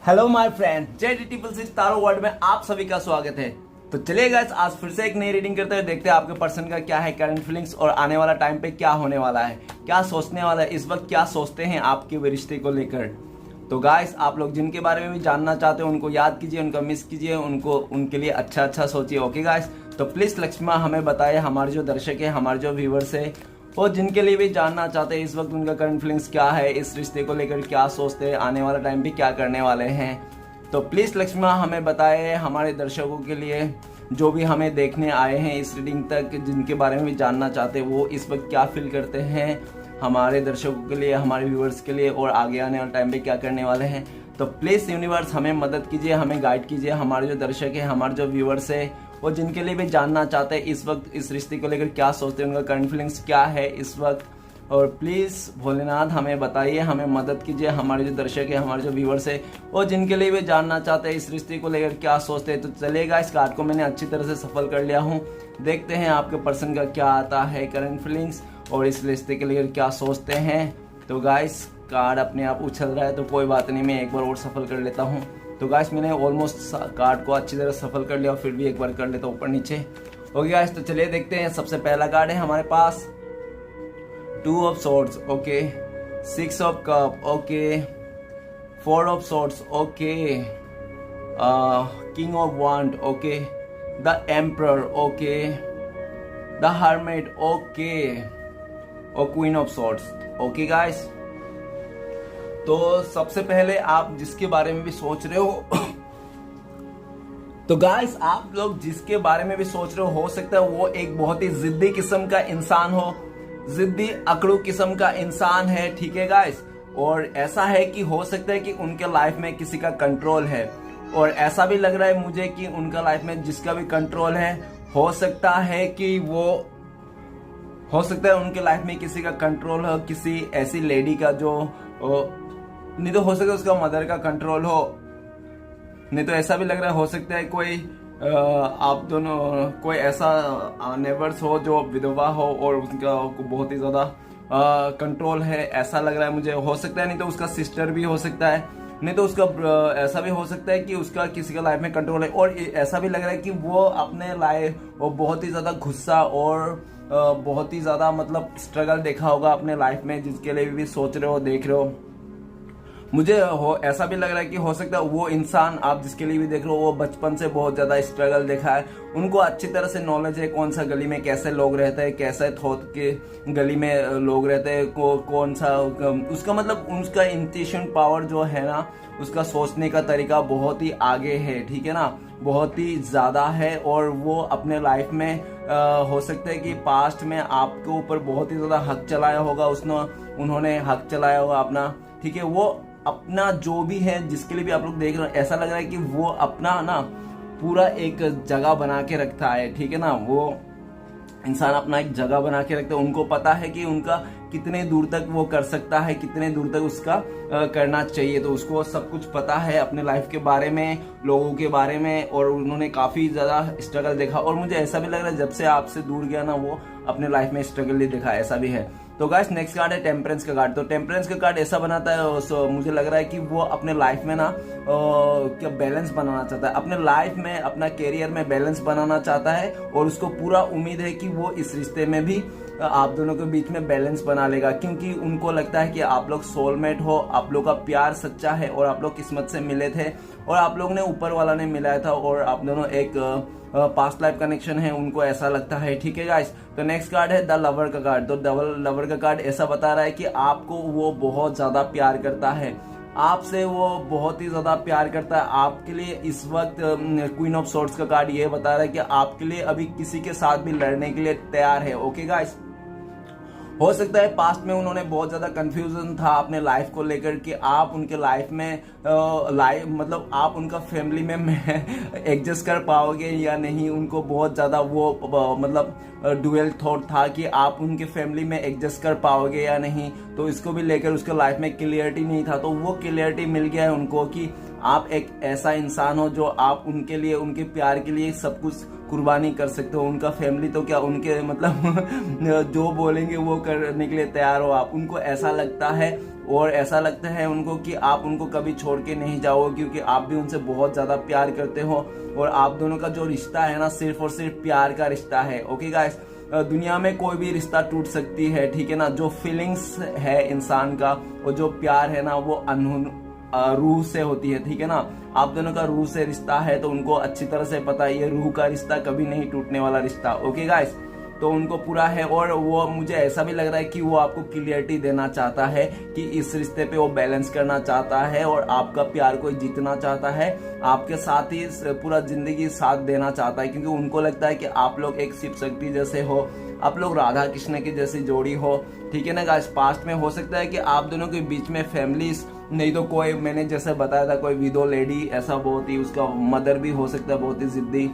Hello my friend, जय triple six तारो world में आप सभी का स्वागत है। तो चलिए गाइस, आज फिर से एक नई रीडिंग करते हुए देखते हैं आपके पर्सन का क्या है करंट फीलिंग्स और आने वाला टाइम पे क्या होने वाला है, क्या सोचने वाला है, इस वक्त क्या सोचते हैं आपके वो रिश्ते को लेकर। तो गाइस, आप लोग जिनके बारे में भी जानना चाहते हो उनको याद कीजिए, उनका मिस कीजिए, उनको उनके लिए अच्छा अच्छा सोचिए। ओके गाइस, तो प्लीज लक्ष्मा हमें बताए, हमारे जो दर्शक है, हमारे जो व्यूवर्स है और जिनके लिए भी जानना चाहते हैं इस वक्त उनका करंट फीलिंग्स क्या है, इस रिश्ते को लेकर क्या सोचते हैं, आने वाला टाइम भी क्या करने वाले हैं, तो प्लीज लक्ष्मा हमें बताए। हमारे दर्शकों के लिए जो भी हमें देखने आए हैं इस रीडिंग तक, जिनके बारे में भी जानना चाहते हैं वो इस वक्त क्या फील करते हैं हमारे दर्शकों के लिए, हमारे व्यूअर्स के लिए और आगे आने वाले टाइम पे क्या करने वाले हैं। तो प्लीज यूनिवर्स हमें मदद कीजिए, हमें गाइड कीजिए। हमारे जो दर्शक है, हमारे जो व्यूअर्स है और जिनके लिए भी जानना चाहते हैं इस वक्त इस रिश्ते को लेकर क्या सोचते हैं, उनका करंट फीलिंग्स क्या है इस वक्त, और प्लीज़ भोलेनाथ हमें बताइए, हमें मदद कीजिए। हमारे जो दर्शक है, हमारे जो व्यूवर्स है और जिनके लिए भी जानना चाहते हैं इस रिश्ते को लेकर क्या सोचते हैं। तो चलेगा, इस कार्ड को मैंने अच्छी तरह से सफल कर लिया हूँ। देखते हैं आपके पर्सन का क्या आता है करंट फीलिंग्स और इस रिश्ते के लेकर क्या सोचते हैं। तो गाइस, कार्ड अपने आप उछल रहा है तो कोई बात नहीं, मैं एक बार और सफल कर लेता हूँ। तो गाइस, मैंने ऑलमोस्ट कार्ड को अच्छी तरह सफल कर लिया और फिर भी एक बार कर लेता हूँ ऊपर नीचे। ओके गाइस, तो चलिए देखते हैं। सबसे पहला कार्ड है हमारे पास 2 of swords, okay, 6 of cup, okay, 4 of swords, okay, king of wand, okay, the emperor, okay, the hermit, okay, और queen of swords, okay guys। तो सबसे पहले आप जिसके बारे में भी सोच रहे हो तो गाइस, आप लोग जिसके बारे में भी सोच रहे हो सकता है वो एक बहुत ही जिद्दी किस्म का इंसान हो, जिद्दी अकड़ू किस्म का इंसान है, ठीक है गाइस। और ऐसा है कि हो सकता है कि उनके लाइफ में किसी का कंट्रोल है, और ऐसा भी लग रहा है मुझे कि उनका लाइफ में जिसका भी कंट्रोल है, हो सकता है कि वो, हो सकता है उनके लाइफ में किसी का कंट्रोल हो, किसी ऐसी लेडी का जो नहीं तो हो सकता है उसका मदर का कंट्रोल हो, नहीं तो ऐसा भी लग रहा है हो सकता है कोई आप दोनों कोई ऐसा नेबर्स हो जो विधवा हो और उनका बहुत ही ज्यादा कंट्रोल है, ऐसा लग रहा है मुझे। हो सकता है, नहीं तो उसका सिस्टर भी हो सकता है, नहीं तो उसका ऐसा भी हो सकता है कि उसका किसी का लाइफ में कंट्रोल है। और ऐसा भी लग रहा है कि वो अपने लाइफ वो बहुत ही ज्यादा गुस्सा और बहुत ही ज्यादा मतलब स्ट्रगल देखा होगा अपने लाइफ में, जिसके लिए भी सोच रहे हो, देख रहे हो। मुझे ऐसा भी लग रहा है कि हो सकता है वो इंसान आप जिसके लिए भी देख रहे हो वो बचपन से बहुत ज्यादा स्ट्रगल देखा है, उनको अच्छी तरह से नॉलेज है कौन सा गली में कैसे लोग रहते हैं, कैसे थोत के गली में लोग रहते हैं, कौन सा उसका मतलब उसका इंट्यूशन पावर जो है ना, उसका सोचने का तरीका बहुत ही आगे है, ठीक है ना, बहुत ही ज्यादा है। और वो अपने लाइफ में हो सकता है कि पास्ट में आपके ऊपर बहुत ही ज्यादा हक चलाया होगा, उन्होंने हक चलाया होगा अपना, ठीक है। वो अपना जो भी है जिसके लिए भी आप लोग देख रहे हो, ऐसा लग रहा है कि वो अपना ना पूरा एक जगह बना के रखता है, ठीक है ना। वो इंसान अपना एक जगह बना के रखता है, उनको पता है कि उनका कितने दूर तक वो कर सकता है, कितने दूर तक उसका करना चाहिए। तो उसको सब कुछ पता है अपने लाइफ के बारे में, लोगों के बारे में, और उन्होंने काफी ज्यादा स्ट्रगल देखा। और मुझे ऐसा भी लग रहा है जब से आपसे दूर गया ना, वो अपने लाइफ में स्ट्रगल नहीं देखा, ऐसा भी है। तो गाइस, नेक्स्ट कार्ड है टेम्परेंस का कार्ड। तो टेम्परेंस का कार्ड ऐसा बनाता है, मुझे लग रहा है कि वो अपने लाइफ में ना क्या बैलेंस बनाना चाहता है, अपने लाइफ में, अपना कैरियर में बैलेंस बनाना चाहता है, और उसको पूरा उम्मीद है कि वो इस रिश्ते में भी आप दोनों के बीच में बैलेंस बना लेगा, क्योंकि उनको लगता है कि आप लोग सोलमेट हो, आप लोग का प्यार सच्चा है और आप लोग किस्मत से मिले थे और आप लोग ने ऊपर वाला ने मिलाया था और आप दोनों एक पास्ट लाइफ कनेक्शन है, उनको ऐसा लगता है, ठीक है गाइस। तो नेक्स्ट कार्ड है द लवर का कार्ड। तो डबल लवर का कार्ड ऐसा बता रहा है कि आपको वो बहुत ज्यादा प्यार करता है, आपसे वो बहुत ही ज्यादा प्यार करता है। आपके लिए इस वक्त क्वीन ऑफ सोर्ड्स का कार्ड ये बता रहा है कि आपके लिए अभी किसी के साथ भी लड़ने के लिए तैयार है, ओके गाइस। हो सकता है पास्ट में उन्होंने बहुत ज्यादा कंफ्यूजन था अपने लाइफ को लेकर कि आप उनके लाइफ में मतलब आप उनका फैमिली में एडजस्ट कर पाओगे या नहीं, उनको बहुत ज्यादा वो मतलब डुअल थॉट था कि आप उनके फैमिली में एडजस्ट कर पाओगे या नहीं। तो इसको भी लेकर उसके लाइफ में क्लियरिटी नहीं था, तो वो क्लियरिटी मिल गया है उनको कि आप एक ऐसा इंसान हो जो आप उनके लिए, उनके प्यार के लिए सब कुछ कुर्बानी कर सकते हो। उनका फैमिली तो क्या, उनके मतलब जो बोलेंगे वो करने के लिए तैयार हो आप। उनको ऐसा लगता है और ऐसा लगता है उनको कि आप उनको कभी छोड़ के नहीं जाओगे, क्योंकि आप भी उनसे बहुत ज़्यादा प्यार करते हो और आप दोनों का जो रिश्ता है ना, सिर्फ और सिर्फ प्यार का रिश्ता है। ओके गाइस, दुनिया में कोई भी रिश्ता टूट सकती है, ठीक है ना। जो फीलिंग्स है इंसान का और जो प्यार है ना, वो रूह से होती है, ठीक है ना। आप दोनों का रूह से रिश्ता है, तो उनको अच्छी तरह से पता है ये रूह का रिश्ता कभी नहीं टूटने वाला रिश्ता। ओके गाइस, तो उनको पूरा है और वो मुझे ऐसा भी लग रहा है कि वो आपको क्लियरिटी देना चाहता है कि इस रिश्ते पे वो बैलेंस करना चाहता है और आपका प्यार को जीतना चाहता है, आपके साथ ही पूरा जिंदगी साथ देना चाहता है, क्योंकि उनको लगता है कि आप लोग एक शिव शक्ति जैसे हो, आप लोग राधा कृष्ण की जैसी जोड़ी हो, ठीक है ना गाइस। पास्ट में हो सकता है कि आप दोनों के बीच में फैमिलीज, नहीं तो कोई, मैंने जैसे बताया था, कोई विडो लेडी, ऐसा बहुत ही, उसका मदर भी हो सकता है बहुत ही जिद्दी।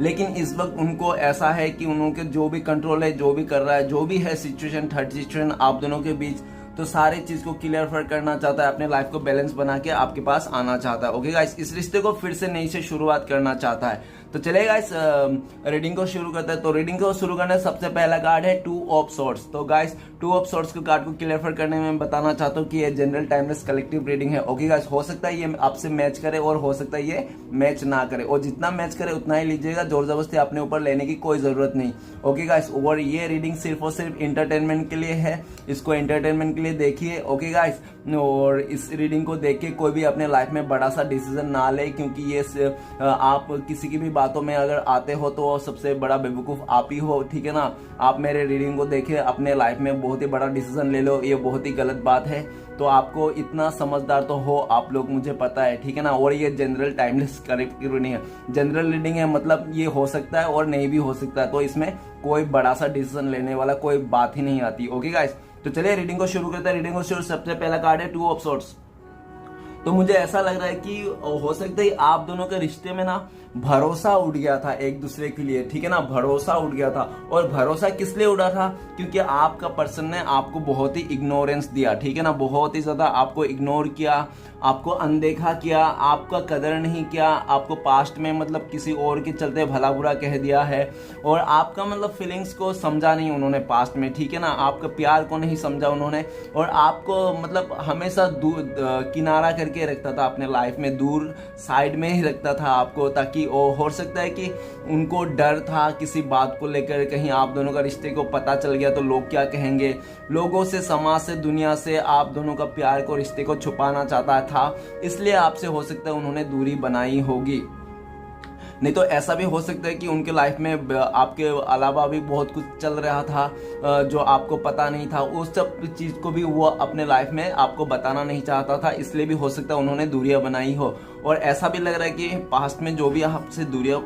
लेकिन इस वक्त उनको ऐसा है कि उनके जो भी कंट्रोल है, जो भी कर रहा है, जो भी है सिचुएशन, थर्ड सिचुएशन आप दोनों के बीच, तो सारे चीज को क्लियर करना चाहता है, अपने लाइफ को बैलेंस बना के आपके पास आना चाहता है। ओके गाइस, इस रिश्ते को फिर से नई से शुरुआत करना चाहता है। तो चलिए गाइस रीडिंग को शुरू करते हैं। तो रीडिंग को शुरू करने सबसे पहला कार्ड है 2 ऑफ सोर्ड्स। तो गाइस 2 ऑफ सोर्ड्स के कार्ड को क्लियर करने में मैं बताना चाहता हूँ कि ये जनरल टाइमलेस कलेक्टिव रीडिंग है। ओके गाइस, हो सकता है ये आपसे मैच करे और हो सकता है ये मैच ना करे, और जितना मैच करे उतना ही लीजिएगा, जोर जबरदस्ती अपने ऊपर लेने की कोई जरूरत नहीं। ओके गाइस, और ये रीडिंग सिर्फ और सिर्फ इंटरटेनमेंट के लिए है, इसको एंटरटेनमेंट के लिए देखिए। ओके गाइस, और इस रीडिंग को देख के कोई भी अपने लाइफ में बड़ा सा डिसीजन ना ले, क्योंकि ये आप किसी की भी बातों में अगर आते हो तो सबसे बड़ा बेवकूफ आप ही हो, ठीक है ना। आप मेरे रीडिंग को देखे अपने लाइफ में बहुत ही बड़ा डिसीजन ले लो, ये बहुत ही गलत बात है। तो आपको इतना समझदार तो हो आप लोग, मुझे पता है, ठीक है ना। और ये जनरल टाइमलेस कलेक्टिव रीडिंग है, जनरल रीडिंग है, मतलब ये हो सकता है और नहीं भी हो सकता है, तो इसमें कोई बड़ा सा डिसीजन लेने वाला कोई बात ही नहीं आती। ओके गाइस, तो चलिए रीडिंग को शुरू करते हैं। रीडिंग को शुरू, सबसे पहला कार्ड है 2 ऑफ सोर्ड्स। तो मुझे ऐसा लग रहा है कि हो सकता है आप दोनों के रिश्ते में ना भरोसा उठ गया था एक दूसरे के लिए, ठीक है ना। भरोसा उठ गया था, और भरोसा किस लिए उड़ा था, क्योंकि आपका पर्सन ने आपको बहुत ही इग्नोरेंस दिया, ठीक है ना। बहुत ही ज्यादा आपको इग्नोर किया, आपको अनदेखा किया, आपका कदर नहीं किया, आपको पास्ट में मतलब किसी और के चलते भला बुरा कह दिया है, और आपका मतलब फीलिंग्स को समझा नहीं उन्होंने पास्ट में, ठीक है ना। आपका प्यार को नहीं समझा उन्होंने, और आपको मतलब हमेशा किनारा करके रखता था अपने लाइफ में, दूर साइड में ही रखता था आपको, ताकि हो सकता है कि उनको डर था किसी बात को लेकर, कहीं आप दोनों का रिश्ते को पता चल गया तो लोग क्या कहेंगे, लोगों से, समाज से, दुनिया से आप दोनों का प्यार को, रिश्ते को छुपाना चाहता था, इसलिए आपसे हो सकता है उन्होंने दूरी बनाई होगी। नहीं तो ऐसा भी हो सकता है कि उनके लाइफ में आपके अलावा भी बहुत कुछ चल रहा था जो आपको पता नहीं था, उस सब चीज को भी वो अपने लाइफ में आपको बताना नहीं चाहता था, इसलिए भी हो सकता है उन्होंने दूरियां बनाई हो। और ऐसा भी लग रहा है कि पास्ट में जो भी आपसे दूरियां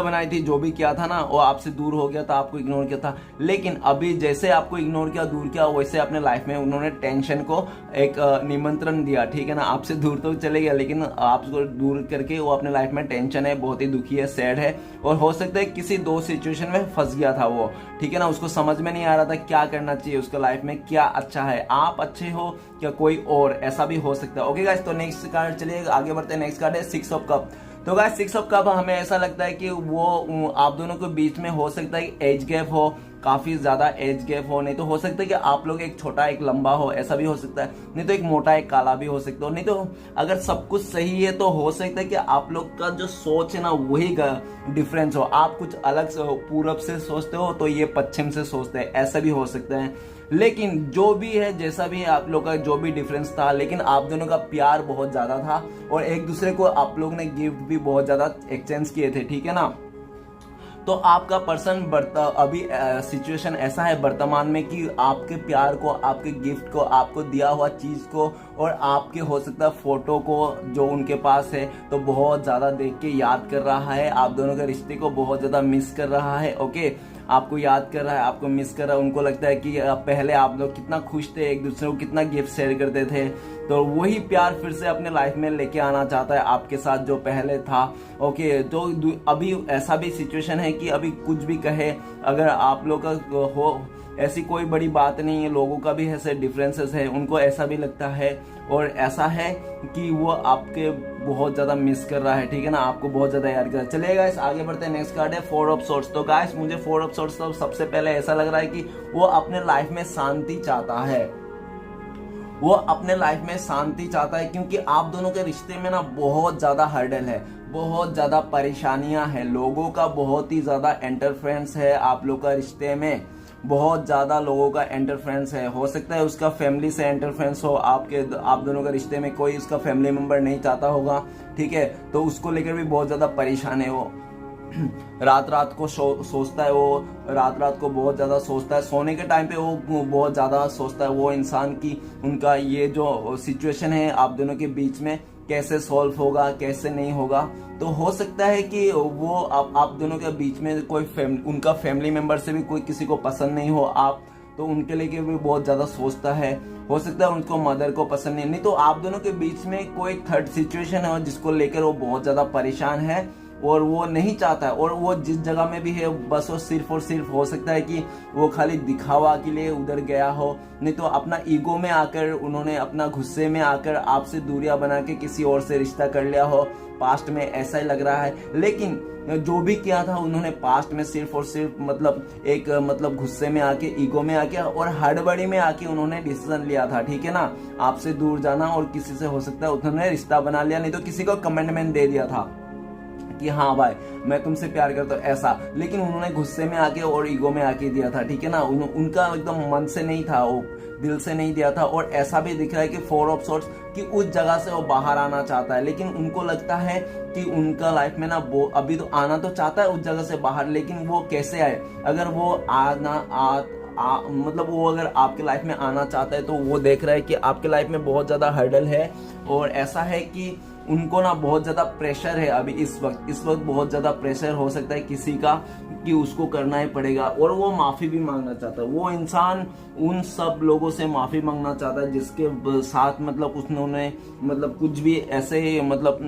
बनाई थी, जो भी किया था ना, वो आपसे दूर हो गया था, आपको इग्नोर किया था, लेकिन अभी जैसे आपको इग्नोर किया, दूर किया, वैसे अपने लाइफ में उन्होंने टेंशन को एक निमंत्रण दिया, ठीक है ना। आपसे दूर तो चले गया, लेकिन आपको दूर करके वो अपने लाइफ में टेंशन है, बहुत ही दुखी है, सैड है, और हो सकता है किसी 2 सिचुएशन में फंस गया था वो, ठीक है ना। उसको समझ में नहीं आ रहा था क्या करना चाहिए, उसका लाइफ में क्या अच्छा है, आप अच्छे हो क्या कोई और, ऐसा भी हो सकता है। ओके गाइस, तो नेक्स्ट कार्ड, चलिए आगे बढ़ते हैं। नेक्स्ट कार्ड है 6 ऑफ कप। तो गाइस 6 ऑफ कप, हमें ऐसा लगता है कि वो आप दोनों के बीच में हो सकता है एज गैप हो, काफी ज्यादा एज गैप हो, नहीं तो हो सकता है कि आप लोग एक छोटा एक लंबा हो, ऐसा भी हो सकता है, नहीं तो एक मोटा एक काला भी हो सकता हो, नहीं तो अगर सब कुछ सही है तो हो सकता है कि आप लोग का जो सोच है ना वही डिफरेंस हो, आप कुछ अलग से पूरब से सोचते हो तो ये पश्चिम से सोचते हैं, ऐसा भी हो सकता है। लेकिन जो भी है, जैसा भी है, आप लोग का जो भी डिफरेंस था, लेकिन आप दोनों का प्यार बहुत ज्यादा था और एक दूसरे को आप लोग ने गिफ्ट भी बहुत ज्यादा एक्सचेंज किए थे, ठीक है ना। तो आपका पर्सन अभी सिचुएशन ऐसा है वर्तमान में कि आपके प्यार को, आपके गिफ्ट को, आपको दिया हुआ चीज को और आपके हो सकता है फोटो को जो उनके पास है तो बहुत ज्यादा देख के याद कर रहा है, आप दोनों के रिश्ते को बहुत ज्यादा मिस कर रहा है। ओके, आपको याद कर रहा है, आपको मिस कर रहा है, उनको लगता है कि पहले आप लोग कितना खुश थे, एक दूसरे को कितना गिफ्ट शेयर करते थे, तो वही प्यार फिर से अपने लाइफ में लेके आना चाहता है आपके साथ जो पहले था। ओके, तो अभी ऐसा भी सिचुएशन है कि अभी कुछ भी कहे, अगर आप लोग का ऐसी कोई बड़ी बात नहीं है, लोगों का भी ऐसे डिफरेंसेस है, उनको ऐसा भी लगता है और ऐसा है कि वो आपके बहुत ज्यादा मिस कर रहा है, ठीक है ना, आपको बहुत ज्यादा याद कर रहा है। चलिए गाइस आगे बढ़ते हैं, नेक्स्ट कार्ड है 4 ऑफ सोर्ड्स। तो गाइस मुझे 4 ऑफ सोर्ड्स तो सबसे पहले ऐसा लग रहा है कि वो अपने लाइफ में शांति चाहता है, वो अपने लाइफ में शांति चाहता है, क्योंकि आप दोनों के रिश्ते में ना बहुत ज्यादा हर्डल है, बहुत ज्यादा परेशानियां हैं, लोगों का बहुत ही ज्यादा इंटरफेरेंस है आप लोग का रिश्ते में, बहुत ज्यादा लोगों का इंटरफेरेंस है। हो सकता है उसका फैमिली से इंटरफेरेंस हो, आप दोनों का रिश्ते में कोई उसका फैमिली मेंबर नहीं चाहता होगा, ठीक है, तो उसको लेकर भी बहुत ज्यादा परेशान है वो। रात रात को सोचता है, वो रात रात को बहुत ज्यादा सोचता है, सोने के टाइम पे वो बहुत ज्यादा सोचता है वो इंसान की उनका ये जो सिचुएशन है आप दोनों के बीच में कैसे सॉल्व होगा, कैसे नहीं होगा। तो हो सकता है कि वो आप दोनों के बीच में कोई उनका फैमिली मेंबर से भी कोई किसी को पसंद नहीं हो आप, तो उनके लिए भी बहुत ज्यादा सोचता है। हो सकता है उनको मदर को पसंद नहीं तो आप दोनों के बीच में कोई थर्ड सिचुएशन है जिसको लेकर वो बहुत ज्यादा परेशान है और वो नहीं चाहता है, और वो जिस जगह में भी है बस वो सिर्फ और सिर्फ हो सकता है कि वो खाली दिखावा के लिए उधर गया हो, नहीं तो अपना ईगो में आकर उन्होंने अपना गुस्से में आकर आपसे दूरियां बना के किसी और से रिश्ता कर लिया हो। पास्ट में ऐसा ही लग रहा है, लेकिन जो भी किया था उन्होंने पास्ट में सिर्फ और सिर्फ मतलब गुस्से में आके, ईगो में आके और हड़बड़ी में आके उन्होंने डिसीजन लिया था, ठीक है ना, आपसे दूर जाना, और किसी से हो सकता है उन्होंने रिश्ता बना लिया, नहीं तो किसी को कमिटमेंट दे दिया था कि हाँ भाई मैं तुमसे प्यार करता हूँ ऐसा, लेकिन उन्होंने गुस्से में आके और ईगो में आके दिया था, ठीक है ना, उनका एकदम मन से नहीं था, वो दिल से नहीं दिया था। और ऐसा भी दिख रहा है कि 4 ऑफ सोर्ड्स कि उस जगह से वो बाहर आना चाहता है, लेकिन उनको लगता है कि उनका लाइफ में ना वो अभी तो आना तो चाहता है उस जगह से बाहर, लेकिन वो कैसे आए, अगर वो मतलब वो अगर आपके लाइफ में आना चाहता है तो वो देख रहा है कि आपके लाइफ में बहुत ज्यादा हर्डल है, और ऐसा है कि उनको ना बहुत ज्यादा प्रेशर है अभी इस वक्त बहुत ज्यादा प्रेशर हो सकता है किसी का कि उसको करना ही पड़ेगा, और वो माफी भी मांगना चाहता है। वो इंसान उन सब लोगों से माफी मांगना चाहता है जिसके साथ मतलब उन्होंने मतलब कुछ भी ऐसे ही मतलब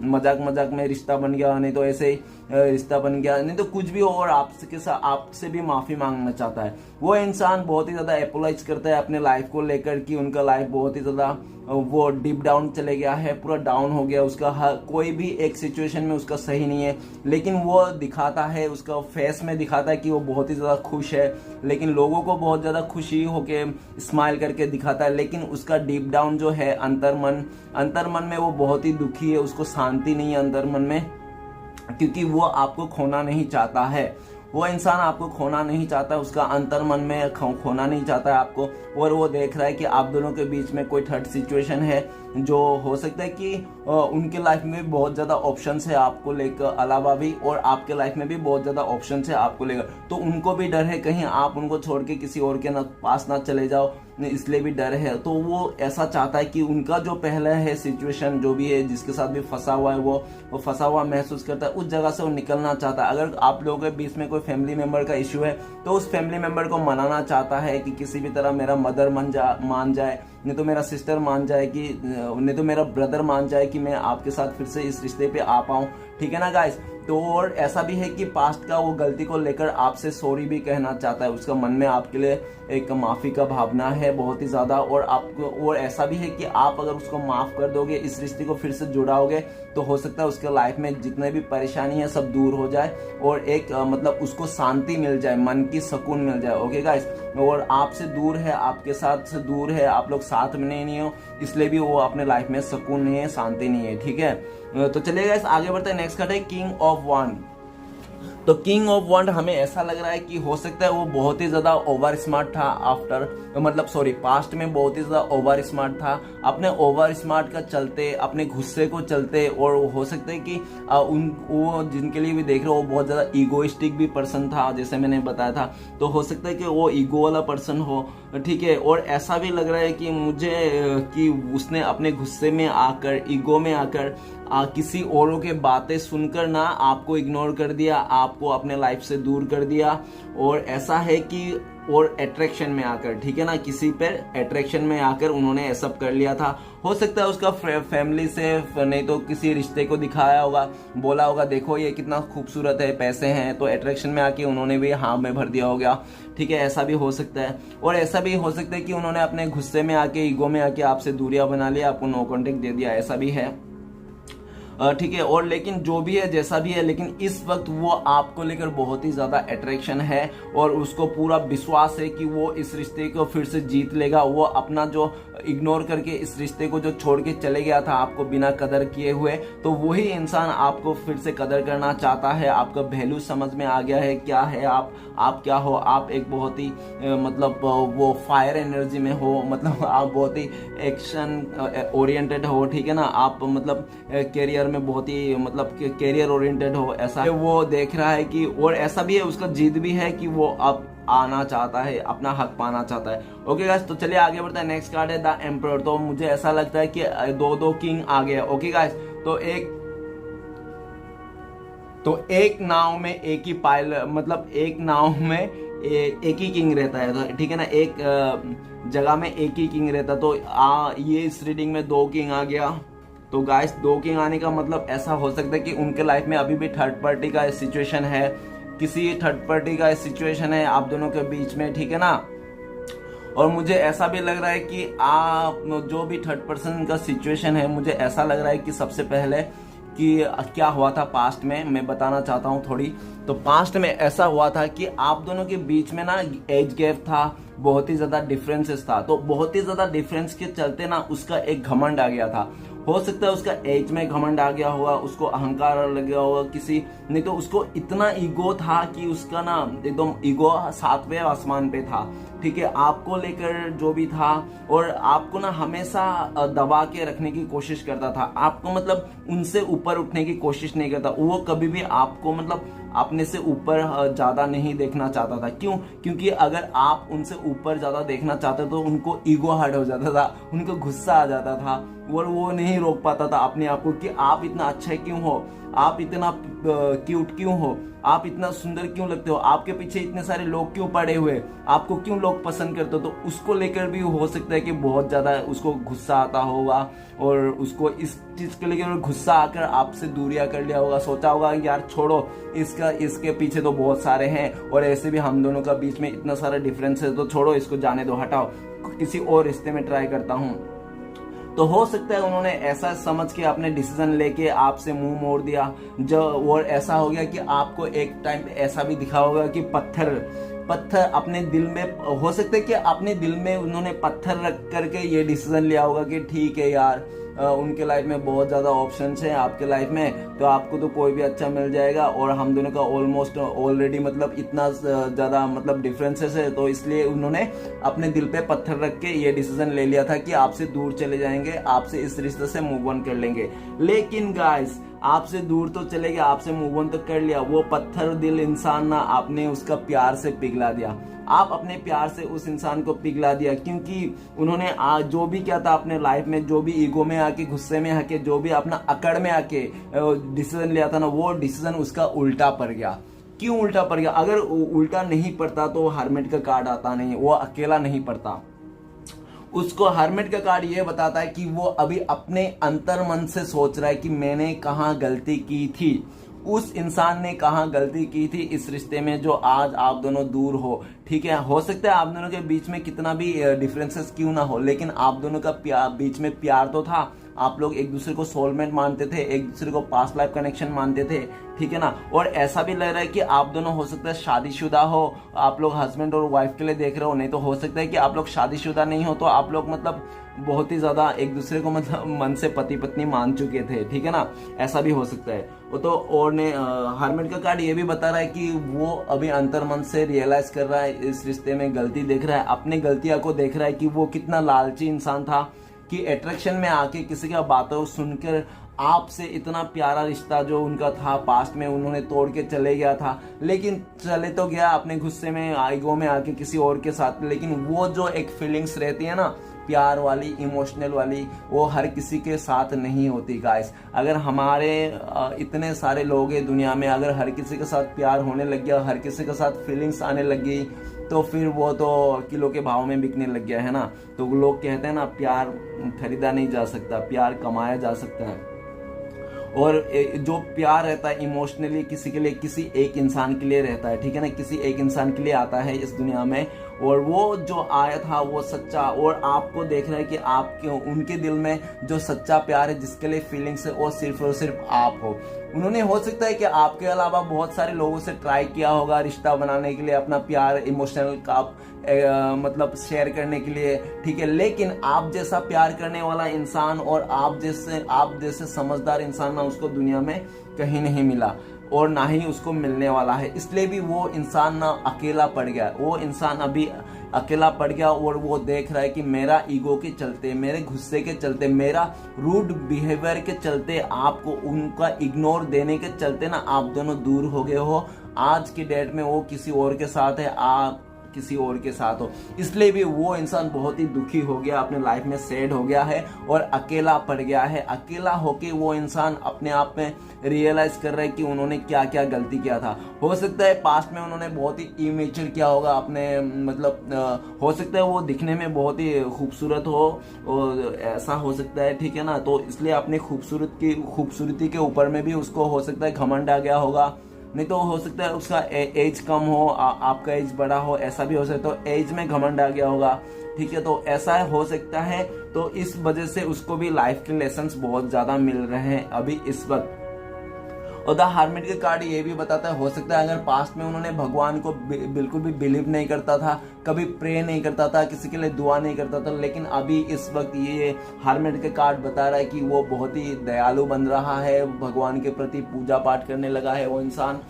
मजाक में रिश्ता बन गया, नहीं तो ऐसे ही रिश्ता बन गया, नहीं तो कुछ भी हो, और आपसे भी माफी मांगना चाहता है। वो इंसान बहुत ही ज्यादा एपोलाइज करता है अपने लाइफ को लेकर कि उनका लाइफ बहुत ही ज्यादा वो डीप डाउन चले गया है, पूरा डाउन हो गया उसका, कोई भी एक सिचुएशन में उसका सही नहीं है, लेकिन वो दिखाता है, उसका फेस में दिखाता है कि वो बहुत ही ज्यादा खुश है, लेकिन लोगों को बहुत ज्यादा खुशी होके स्माइल करके दिखाता है, लेकिन उसका डीप डाउन जो है अंतर्मन में वो बहुत ही दुखी है, उसको शांति नहीं है अंतर्मन में, क्योंकि वो आपको खोना नहीं चाहता है। वो इंसान आपको खोना नहीं चाहता, उसका अंतर्मन में खोना नहीं चाहता है आपको, और वो देख रहा है कि आप दोनों के बीच में कोई थर्ड सिचुएशन है, जो हो सकता है कि उनके लाइफ में भी बहुत ज्यादा ऑप्शंस है आपको लेकर अलावा भी, और आपके लाइफ में भी बहुत ज्यादा ऑप्शंस है आपको लेकर, तो उनको भी डर है कहीं आप उनको छोड़ के किसी और के पास ना चले जाओ, इसलिए भी डर है। तो वो ऐसा चाहता है कि उनका जो पहला है सिचुएशन जो भी है जिसके साथ भी फंसा हुआ है वो फंसा हुआ महसूस करता है, उस जगह से वो निकलना चाहता है। अगर आप लोगों के बीच में कोई फैमिली मेंबर का इश्यू है तो उस फैमिली मेंबर को मनाना चाहता है कि किसी भी तरह मेरा मदर मान जाए, नहीं तो मेरा सिस्टर मान जाए, कि नहीं तो मेरा ब्रदर मान जाए कि मैं आपके साथ फिर से इस रिश्ते पे आ पाऊं, ठीक है ना गाइस। तो और ऐसा भी है कि पास्ट का वो गलती को लेकर आपसे सॉरी भी कहना चाहता है, उसका मन में आपके लिए एक माफी का भावना है बहुत ही ज्यादा, और ऐसा भी है कि आप अगर उसको माफ कर दोगे, इस रिश्ते को फिर से जुड़ाओगे, तो हो सकता है उसके लाइफ में जितने भी परेशानी है सब दूर हो जाए, और एक मतलब उसको शांति मिल जाए, मन की सुकून मिल जाए। ओके गाइस, और आपसे दूर है, आपके साथ से दूर है, आप लोग साथ में नहीं हो, इसलिए भी वो अपने लाइफ में सुकून नहीं है, शांति नहीं है, ठीक है। तो चलिए गाइस आगे बढ़ते हैं, नेक्स्ट कार्ड है किंग ऑफ वॉन्ड। तो किंग ऑफ वॉन्ड हमें ऐसा लग रहा है कि हो सकता है वो बहुत ही ज्यादा ओवर स्मार्ट था पास्ट में बहुत ही ज्यादा ओवर स्मार्ट था, अपने ओवर स्मार्ट का चलते, अपने गुस्से को चलते, और हो सकता है कि वो जिनके लिए भी देख रहे हो वो बहुत ज्यादा ईगोइस्टिक भी पर्सन था, जैसे मैंने बताया था, तो हो सकता है कि वो ईगो वाला पर्सन हो, ठीक है। और ऐसा भी लग रहा है कि मुझे कि उसने अपने गुस्से में आकर, ईगो में आकर किसी औरों के बातें सुनकर ना आपको इग्नोर कर दिया, आपको अपने लाइफ से दूर कर दिया, और ऐसा है कि और अट्रैक्शन में आकर, ठीक है ना, किसी पर अट्रैक्शन में आकर उन्होंने ये सब कर लिया था। हो सकता है उसका फैमिली से नहीं तो किसी रिश्ते को दिखाया होगा, बोला होगा देखो ये कितना खूबसूरत है, पैसे हैं, तो अट्रैक्शन में आके उन्होंने भी हाँ में भर दिया होगा, ठीक है, ऐसा भी हो सकता है। और ऐसा भी हो सकता है कि उन्होंने अपने गुस्से में आके, ईगो में आके आपसे दूरियां बना लिया, आपको नो कॉन्टेक्ट दे दिया, ऐसा भी है, ठीक है। और लेकिन जो भी है, जैसा भी है, लेकिन इस वक्त वो आपको लेकर बहुत ही ज्यादा अट्रैक्शन है और उसको पूरा विश्वास है कि वो इस रिश्ते को फिर से जीत लेगा। वो अपना जो इग्नोर करके इस रिश्ते को जो छोड़ के चले गया था आपको बिना कदर किए हुए, तो वही इंसान आपको फिर से कदर करना चाहता है। आपका वैल्यू समझ में आ गया है, क्या है आप क्या हो। आप एक बहुत ही मतलब वो फायर एनर्जी में हो, मतलब आप बहुत ही एक्शन ओरिएंटेड हो, ठीक है ना, आप मतलब कैरियर में बहुत ही मतलब कैरियर ओरिएंटेड हो, ऐसा वो देख रहा है कि, और ऐसा भी है उसका जिद भी है कि वो अब आना चाहता है, अपना हक पाना चाहता है। ओके गाइस, तो चलिए आगे बढ़ते हैं। नेक्स्ट कार्ड है द एम्परर। तो मुझे ऐसा लगता है कि दो किंग आ गए। ओके गाइस, तो एक नाव में एक ही पायलट, मतलब एक नाव में एक ही किंग रहता है, तो ठीक है ना, एक जगह में एक ही किंग रहता। तो ये इस रीडिंग में 2 किंग आ गया। तो गाइस 2 किंग आने का मतलब ऐसा हो सकता है कि उनके लाइफ में अभी भी थर्ड पार्टी का सिचुएशन है, किसी थर्ड पार्टी का सिचुएशन है आप दोनों के बीच में, ठीक है ना। और मुझे ऐसा भी लग रहा है कि आप जो भी थर्ड पर्सन का सिचुएशन है, मुझे ऐसा लग रहा है कि सबसे पहले कि क्या हुआ था पास्ट में, मैं बताना चाहता हूँ थोड़ी। तो पास्ट में ऐसा हुआ था कि आप दोनों के बीच में ना एज गैप था, बहुत ही ज्यादा डिफरेंसेस था। तो बहुत ही ज्यादा डिफरेंस के चलते ना उसका एक घमंड आ गया था। हो सकता है उसका एज में घमंड आ गया होगा, उसको अहंकार लग गया होगा किसी, नहीं तो उसको इतना ईगो था कि उसका ना एकदम ईगो 7वें आसमान पे था, ठीक है, आपको लेकर जो भी था। और आपको ना हमेशा दबा के रखने की कोशिश करता था, आपको मतलब उनसे ऊपर उठने की कोशिश नहीं करता। वो कभी भी आपको मतलब अपने से ऊपर ज्यादा नहीं देखना चाहता था। क्यों? क्योंकि अगर आप उनसे ऊपर ज्यादा देखना चाहते तो उनको ईगो हर्ट हो जाता था, उनको गुस्सा आ जाता था, और वो नहीं रोक पाता था अपने आप को कि आप इतना अच्छा क्यों हो, आप इतना क्यूट क्यों हो, आप इतना सुंदर क्यों लगते हो, आपके पीछे इतने सारे लोग क्यों पड़े हुए, आपको क्यों लोग पसंद करते हो। तो उसको लेकर भी हो सकता है कि बहुत ज्यादा उसको गुस्सा आता होगा, और उसको इस चीज के लेकर गुस्सा आकर आपसे दूरियां कर लिया होगा। सोचा होगा यार छोड़ो, इसके पीछे तो बहुत सारे हैं, और ऐसे भी हम दोनों का बीच में इतना सारा डिफरेंस है, तो छोड़ो इसको, जाने दो, हटाओ, किसी और रिश्ते में ट्राई करता हूँ। तो हो सकता है उन्होंने ऐसा समझ के अपने डिसीजन लेके आपसे मुंह मोड़ दिया। जो और ऐसा हो गया कि आपको एक टाइम पे ऐसा भी दिखा होगा कि पत्थर अपने दिल में, हो सकता है कि अपने दिल में उन्होंने पत्थर रख करके ये डिसीजन लिया होगा कि ठीक है यार, उनके लाइफ में बहुत ज्यादा ऑप्शंस हैं आपके लाइफ में, तो आपको तो कोई भी अच्छा मिल जाएगा, और हम दोनों का ऑलमोस्ट ऑलरेडी मतलब इतना ज्यादा मतलब डिफरेंसेस है, तो इसलिए उन्होंने अपने दिल पे पत्थर रख के ये डिसीजन ले लिया था कि आपसे दूर चले जाएंगे, आपसे इस रिश्ते से मूव ऑन कर लेंगे। लेकिन गाइस, आपसे दूर तो चले गए, आपसे मूव ऑन तो कर लिया, वो पत्थर दिल इंसान ना आपने उसका प्यार से पिघला दिया। आप अपने प्यार से उस इंसान को पिघला दिया, क्योंकि उन्होंने जो भी किया था अपने लाइफ में, जो भी ईगो में आके, गुस्से में आके, जो भी अपना अकड़ में आके डिसीजन लिया था ना, वो डिसीजन उसका उल्टा पड़ गया। क्यों उल्टा पड़ गया? अगर उल्टा नहीं पड़ता तो हर्मिट का कार्ड आता नहीं, वो अकेला नहीं पड़ता। उसको हर्मिट का कार्ड ये बताता है कि वो अभी अपने अंतर मन से सोच रहा है कि मैंने कहाँ गलती की थी, उस इंसान ने कहाँ गलती की थी इस रिश्ते में जो आज आप दोनों दूर हो, ठीक है। हो सकता है आप दोनों के बीच में कितना भी डिफरेंसेस क्यों ना हो, लेकिन आप दोनों का बीच में प्यार तो था। आप लोग एक दूसरे को सोलमेट मानते थे, एक दूसरे को पास्ट लाइफ कनेक्शन मानते थे, ठीक है ना। और ऐसा भी लग रहा है कि आप दोनों हो सकता है शादीशुदा हो, आप लोग हस्बैंड और वाइफ के लिए देख रहे हो, नहीं तो हो सकता है कि आप लोग शादीशुदा नहीं हो, तो आप लोग मतलब बहुत ही ज्यादा एक दूसरे को मतलब मन से पति पत्नी मान चुके थे, ठीक है ना, ऐसा भी हो सकता है। वो तो और ने हर्मिट का कार्ड ये भी बता रहा है कि वो अभी अंतर मन से रियलाइज कर रहा है, इस रिश्ते में गलती देख रहा है, अपने गलतियां को देख रहा है कि वो कितना लालची इंसान था, कि अट्रैक्शन में आके किसी का बातों सुनकर आपसे इतना प्यारा रिश्ता जो उनका था पास्ट में उन्होंने तोड़ के चले गया था। लेकिन चले तो गया अपने गुस्से में, आईगो में आके किसी और के साथ, लेकिन वो जो एक फीलिंग्स रहती है ना, प्यार वाली, इमोशनल वाली, वो हर किसी के साथ नहीं होती गाइस। अगर हमारे इतने सारे लोग हैं दुनिया में, अगर हर किसी के साथ प्यार होने लग गया, हर किसी के साथ फीलिंग्स आने लग गई, तो फिर वो तो किलो के भाव में बिकने लग गया है ना। तो लोग कहते हैं ना, प्यार खरीदा नहीं जा सकता, प्यार कमाया जा सकता है। और जो प्यार रहता है इमोशनली किसी के लिए, किसी एक इंसान के लिए रहता है, ठीक है ना, किसी एक इंसान के लिए आता है इस दुनिया में, और वो जो आया था वो सच्चा, और आपको देख रहा है कि आपके उनके दिल में जो सच्चा प्यार है, जिसके लिए फीलिंग्स है, वो सिर्फ और सिर्फ आप हो। उन्होंने हो सकता है कि आपके अलावा बहुत सारे लोगों से ट्राई किया होगा रिश्ता बनाने के लिए, अपना प्यार इमोशनल का मतलब शेयर करने के लिए, ठीक है, लेकिन आप जैसा प्यार करने वाला इंसान और आप जैसे समझदार इंसान ना उसको दुनिया में कहीं नहीं मिला, और ना ही उसको मिलने वाला है। इसलिए भी वो इंसान ना अकेला पड़ गया, वो इंसान अभी अकेला पड़ गया, और वो देख रहा है कि मेरा ईगो के चलते, मेरे गुस्से के चलते, मेरा रूड बिहेवियर के चलते, आपको उनका इग्नोर देने के चलते ना आप दोनों दूर हो गए हो। आज की डेट में वो किसी और के साथ है, आप किसी और के साथ हो। इसलिए भी वो इंसान बहुत ही दुखी हो गया, अपने लाइफ में सैड हो गया है और अकेला पड़ गया है। अकेला होके वो इंसान अपने आप में रियलाइज कर रहा है कि उन्होंने क्या क्या गलती किया था। हो सकता है पास्ट में उन्होंने बहुत ही इमेच्योर किया होगा अपने, मतलब हो सकता है वो दिखने में बहुत ही खूबसूरत हो, और ऐसा हो सकता है, ठीक है ना। तो इसलिए अपनी खूबसूरती के ऊपर में भी उसको हो सकता है घमंड आ गया होगा। नहीं तो हो सकता है उसका एज कम हो, आपका एज बड़ा हो, ऐसा भी हो सकता है, तो एज में घमंड आ गया होगा, ठीक है, तो ऐसा हो सकता है। तो इस वजह से उसको भी लाइफ के लेसन्स बहुत ज्यादा मिल रहे हैं अभी इस वक्त। और द हार्मिट के कार्ड ये भी बताता है, हो सकता है अगर पास्ट में उन्होंने भगवान को बिल्कुल भी बिलीव नहीं करता था, कभी प्रे नहीं करता था, किसी के लिए दुआ नहीं करता था, लेकिन अभी इस वक्त ये हार्मिट के कार्ड बता रहा है कि वो बहुत ही दयालु बन रहा है, भगवान के प्रति पूजा पाठ करने लगा है वो इंसान।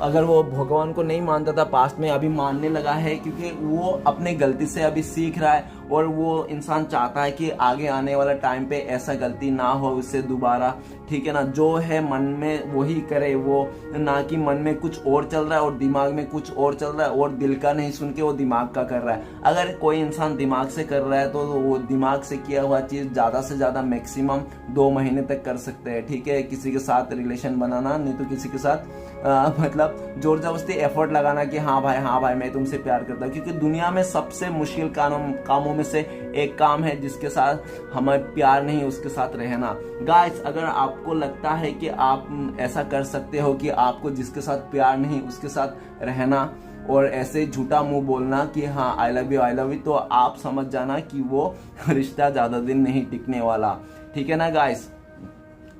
अगर वो भगवान को नहीं मानता था पास्ट में, अभी मानने लगा है, क्योंकि वो अपने गलती से अभी सीख रहा है, और वो इंसान चाहता है कि आगे आने वाला टाइम पे ऐसा गलती ना हो उससे दोबारा, ठीक है ना। जो है मन में वही करे वो, ना कि मन में कुछ और चल रहा है और दिमाग में कुछ और चल रहा है, और दिल का नहीं सुन के वो दिमाग का कर रहा है। अगर कोई इंसान दिमाग से कर रहा है तो वो दिमाग से किया हुआ चीज ज्यादा से ज्यादा मैक्सिमम 2 महीने तक कर सकते हैं, ठीक है। किसी के साथ रिलेशन बनाना, नहीं तो किसी के साथ मतलब जोर जबरदस्ती एफर्ट लगाना कि हाँ भाई मैं तुमसे प्यार करता हूँ, क्योंकि दुनिया में सबसे मुश्किल कामों में से एक काम है जिसके साथ हमें प्यार नहीं, उसके साथ रहना। गाइस, अगर आपको लगता है कि आप ऐसा कर सकते हो कि आपको जिसके साथ प्यार नहीं उसके साथ रहना और ऐसे झूठा मुंह बोलना कि हाँ आई लव यू, तो आप समझ जाना कि वो रिश्ता ज्यादा दिन नहीं टिकने वाला, ठीक है ना गाइस।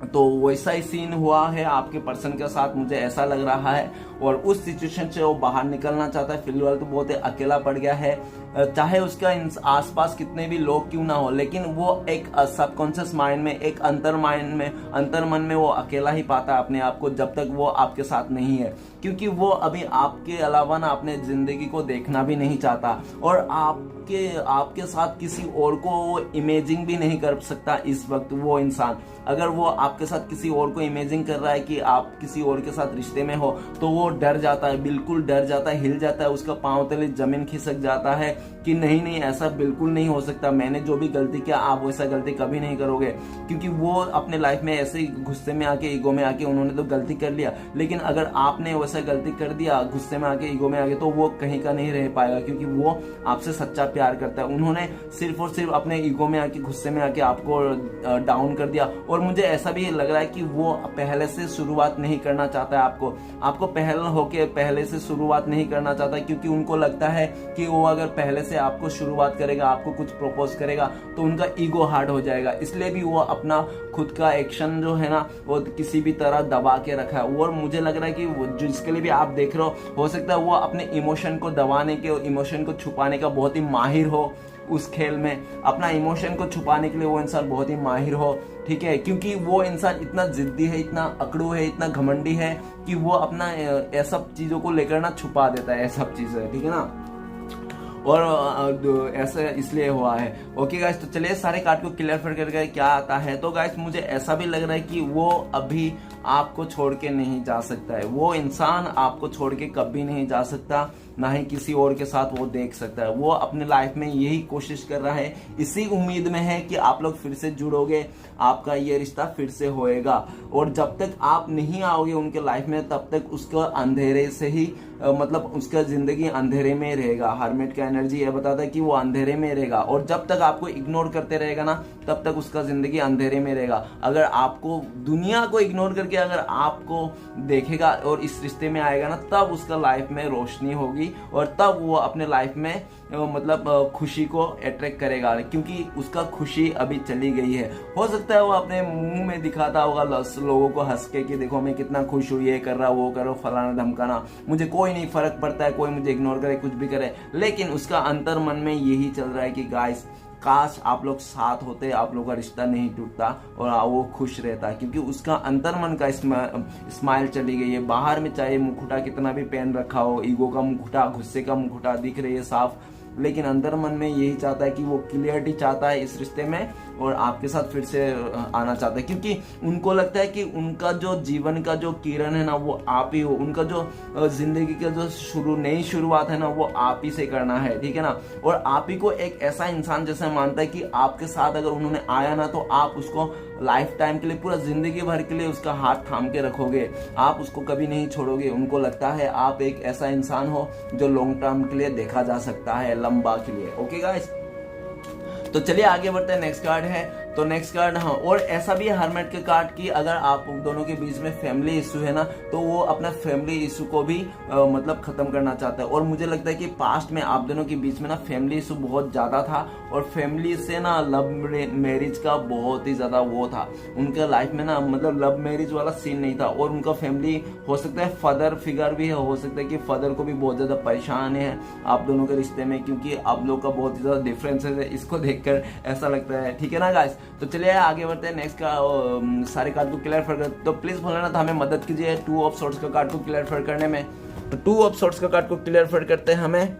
तो वैसा ही सीन हुआ है आपके पर्सन के साथ, मुझे ऐसा लग रहा है, और उस सिचुएशन से वो बाहर निकलना चाहता है। फिलहाल तो बहुत ही अकेला पड़ गया है, चाहे उसका आसपास कितने भी लोग क्यों ना हो, लेकिन वो एक सबकॉन्शियस माइंड में, एक अंतर्मन में वो अकेला ही पाता है अपने आप को, जब तक वो आपके साथ नहीं है, क्योंकि वो अभी आपके अलावा ना अपने जिंदगी को देखना भी नहीं चाहता, और आपके साथ किसी और को वो इमेजिंग भी नहीं कर सकता इस वक्त। वो इंसान अगर वो आपके साथ किसी और को इमेजिंग कर रहा है कि आप किसी और के साथ रिश्ते में हो, तो वो डर जाता है, बिल्कुल डर जाता है, हिल जाता है, उसका पांव तले जमीन खिसक जाता है कि नहीं ऐसा बिल्कुल नहीं हो सकता, मैंने जो भी गलती किया आप वैसा गलती कभी नहीं करोगे। क्योंकि वो अपने लाइफ में ऐसे ही गुस्से में आके, ईगो में आके उन्होंने तो गलती कर लिया, लेकिन अगर आपने वैसा गलती कर दिया गुस्से में आके, ईगो में आके, तो वो कहीं का नहीं रह पाएगा, क्योंकि वो आपसे सच्चा प्यार करता है। उन्होंने सिर्फ और सिर्फ अपने ईगो में आके, गुस्से में आके आपको डाउन कर दिया, और मुझे ऐसा भी लग रहा है कि वो पहले से शुरुआत नहीं करना चाहता है आपको पहले से शुरुआत नहीं करना चाहता, क्योंकि उनको लगता है कि वो अगर पहले से आपको शुरुआत करेगा, आपको कुछ प्रपोज करेगा, तो उनका ईगो हार्ट हो जाएगा। इसलिए भी वो अपना खुद का एक्शन जो है ना वो किसी भी तरह दबा के रखा है। और मुझे लग रहा है कि वो जिसके लिए भी आप देख रहे हो सकता है वो अपने इमोशन को दबाने के, इमोशन को छुपाने का बहुत ही माहिर हो उस खेल में, अपना इमोशन को छुपाने के लिए वो इंसान बहुत ही माहिर हो, ठीक है, क्योंकि वो इंसान इतना जिद्दी है, इतना अकड़ू है, इतना घमंडी है कि वो अपना ऐसा चीजों को लेकर ना छुपा देता है, ऐसा चीज है, ठीक है ना। और ऐसा इसलिए हुआ है। ओके गाइस, तो चलिए सारे कार्ड को क्लियर करके क्या आता है। तो गाइस मुझे ऐसा भी लग रहा है कि वो अभी आपको छोड़ के नहीं जा सकता है, वो इंसान आपको छोड़ के कभी नहीं जा सकता, ना ही किसी और के साथ वो देख सकता है। वो अपने लाइफ में यही कोशिश कर रहा है, इसी उम्मीद में है कि आप लोग फिर से जुड़ोगे, आपका ये रिश्ता फिर से होएगा। और जब तक आप नहीं आओगे उनके लाइफ में तब तक उसका अंधेरे से ही मतलब उसका जिंदगी अंधेरे में रहेगा। हर्मिट का एनर्जी ये बताता है कि वो अंधेरे में रहेगा, और जब तक आपको इग्नोर करते रहेगा ना तब तक उसका जिंदगी अंधेरे में रहेगा। अगर आपको दुनिया को इग्नोर करके अगर आपको देखेगा और इस रिश्ते में आएगा ना, तब उसका लाइफ में रोशनी होगी और तब वो अपने लाइफ में मतलब खुशी को अट्रैक्ट करेगा, क्योंकि उसका खुशी अभी चली गई है। हो सकता है वो अपने मुंह में दिखाता होगा लोगों को हंस के कि देखो मैं कितना खुश हूँ, ये कर रहा वो करो फलाना धमकाना, मुझे कोई नहीं फर्क पड़ता है, कोई मुझे इग्नोर करे कुछ भी करे, लेकिन उसका अंतर मन में यही चल रहा है कि गाइस काश आप लोग साथ होते, आप लोग का रिश्ता नहीं टूटता और वो खुश रहता, क्योंकि उसका अंतर मन का स्माइल चली गई है। बाहर में चाहे मुखौटा कितना भी पहन रखा हो, ईगो का मुखौटा, गुस्से का मुखौटा दिख रही है साफ, लेकिन अंदर मन में यही चाहता है कि वो क्लियरिटी चाहता है इस रिश्ते में और आपके साथ फिर से आना चाहता है, क्योंकि उनको लगता है कि उनका जो जीवन का जो किरण है ना वो आप ही हो, उनका जो जिंदगी का जो नई शुरुआत है ना वो आप ही से करना है, ठीक है ना। और आप ही को एक ऐसा इंसान जैसा मानता है कि आपके साथ अगर उन्होंने आया ना तो आप उसको लाइफ टाइम के लिए, पूरा जिंदगी भर के लिए उसका हाथ थाम के रखोगे, आप उसको कभी नहीं छोड़ोगे। उनको लगता है आप एक ऐसा इंसान हो जो लॉन्ग टर्म के लिए देखा जा सकता है, लंबा के लिए। ओके गाइस, तो चलिए आगे बढ़ते हैं। नेक्स्ट कार्ड है, तो नेक्स्ट कार्ड हाँ, और ऐसा भी है हर्मिट के कार्ड की अगर आप दोनों के बीच में फैमिली इशू है ना तो वो अपना फैमिली इशू को भी मतलब खत्म करना चाहता है। और मुझे लगता है कि पास्ट में आप दोनों के बीच में ना फैमिली इशू बहुत ज्यादा था और फैमिली से ना लव मैरिज का बहुत ही ज्यादा वो था उनके लाइफ में ना, मतलब लव मैरिज वाला सीन नहीं था। और उनका फैमिली हो सकता है फादर फिगर भी है, हो सकता है कि फादर को भी बहुत ज्यादा परेशान है आप दोनों के रिश्ते में, क्योंकि आप लोग का बहुत ही ज्यादा डिफरेंस है, इसको देखकर ऐसा लगता है, ठीक है ना गाइस। तो चलिए आगे बढ़ते हैं। नेक्स्ट का सारे कार्ड को क्लियर कर, तो प्लीज भूलना था हमें मदद कीजिए 2 ऑफ सोर्ट्स का कार्ड को क्लियर करने में। तो 2 ऑफ सोर्ट्स का कार्ड को क्लियर करते हैं हमें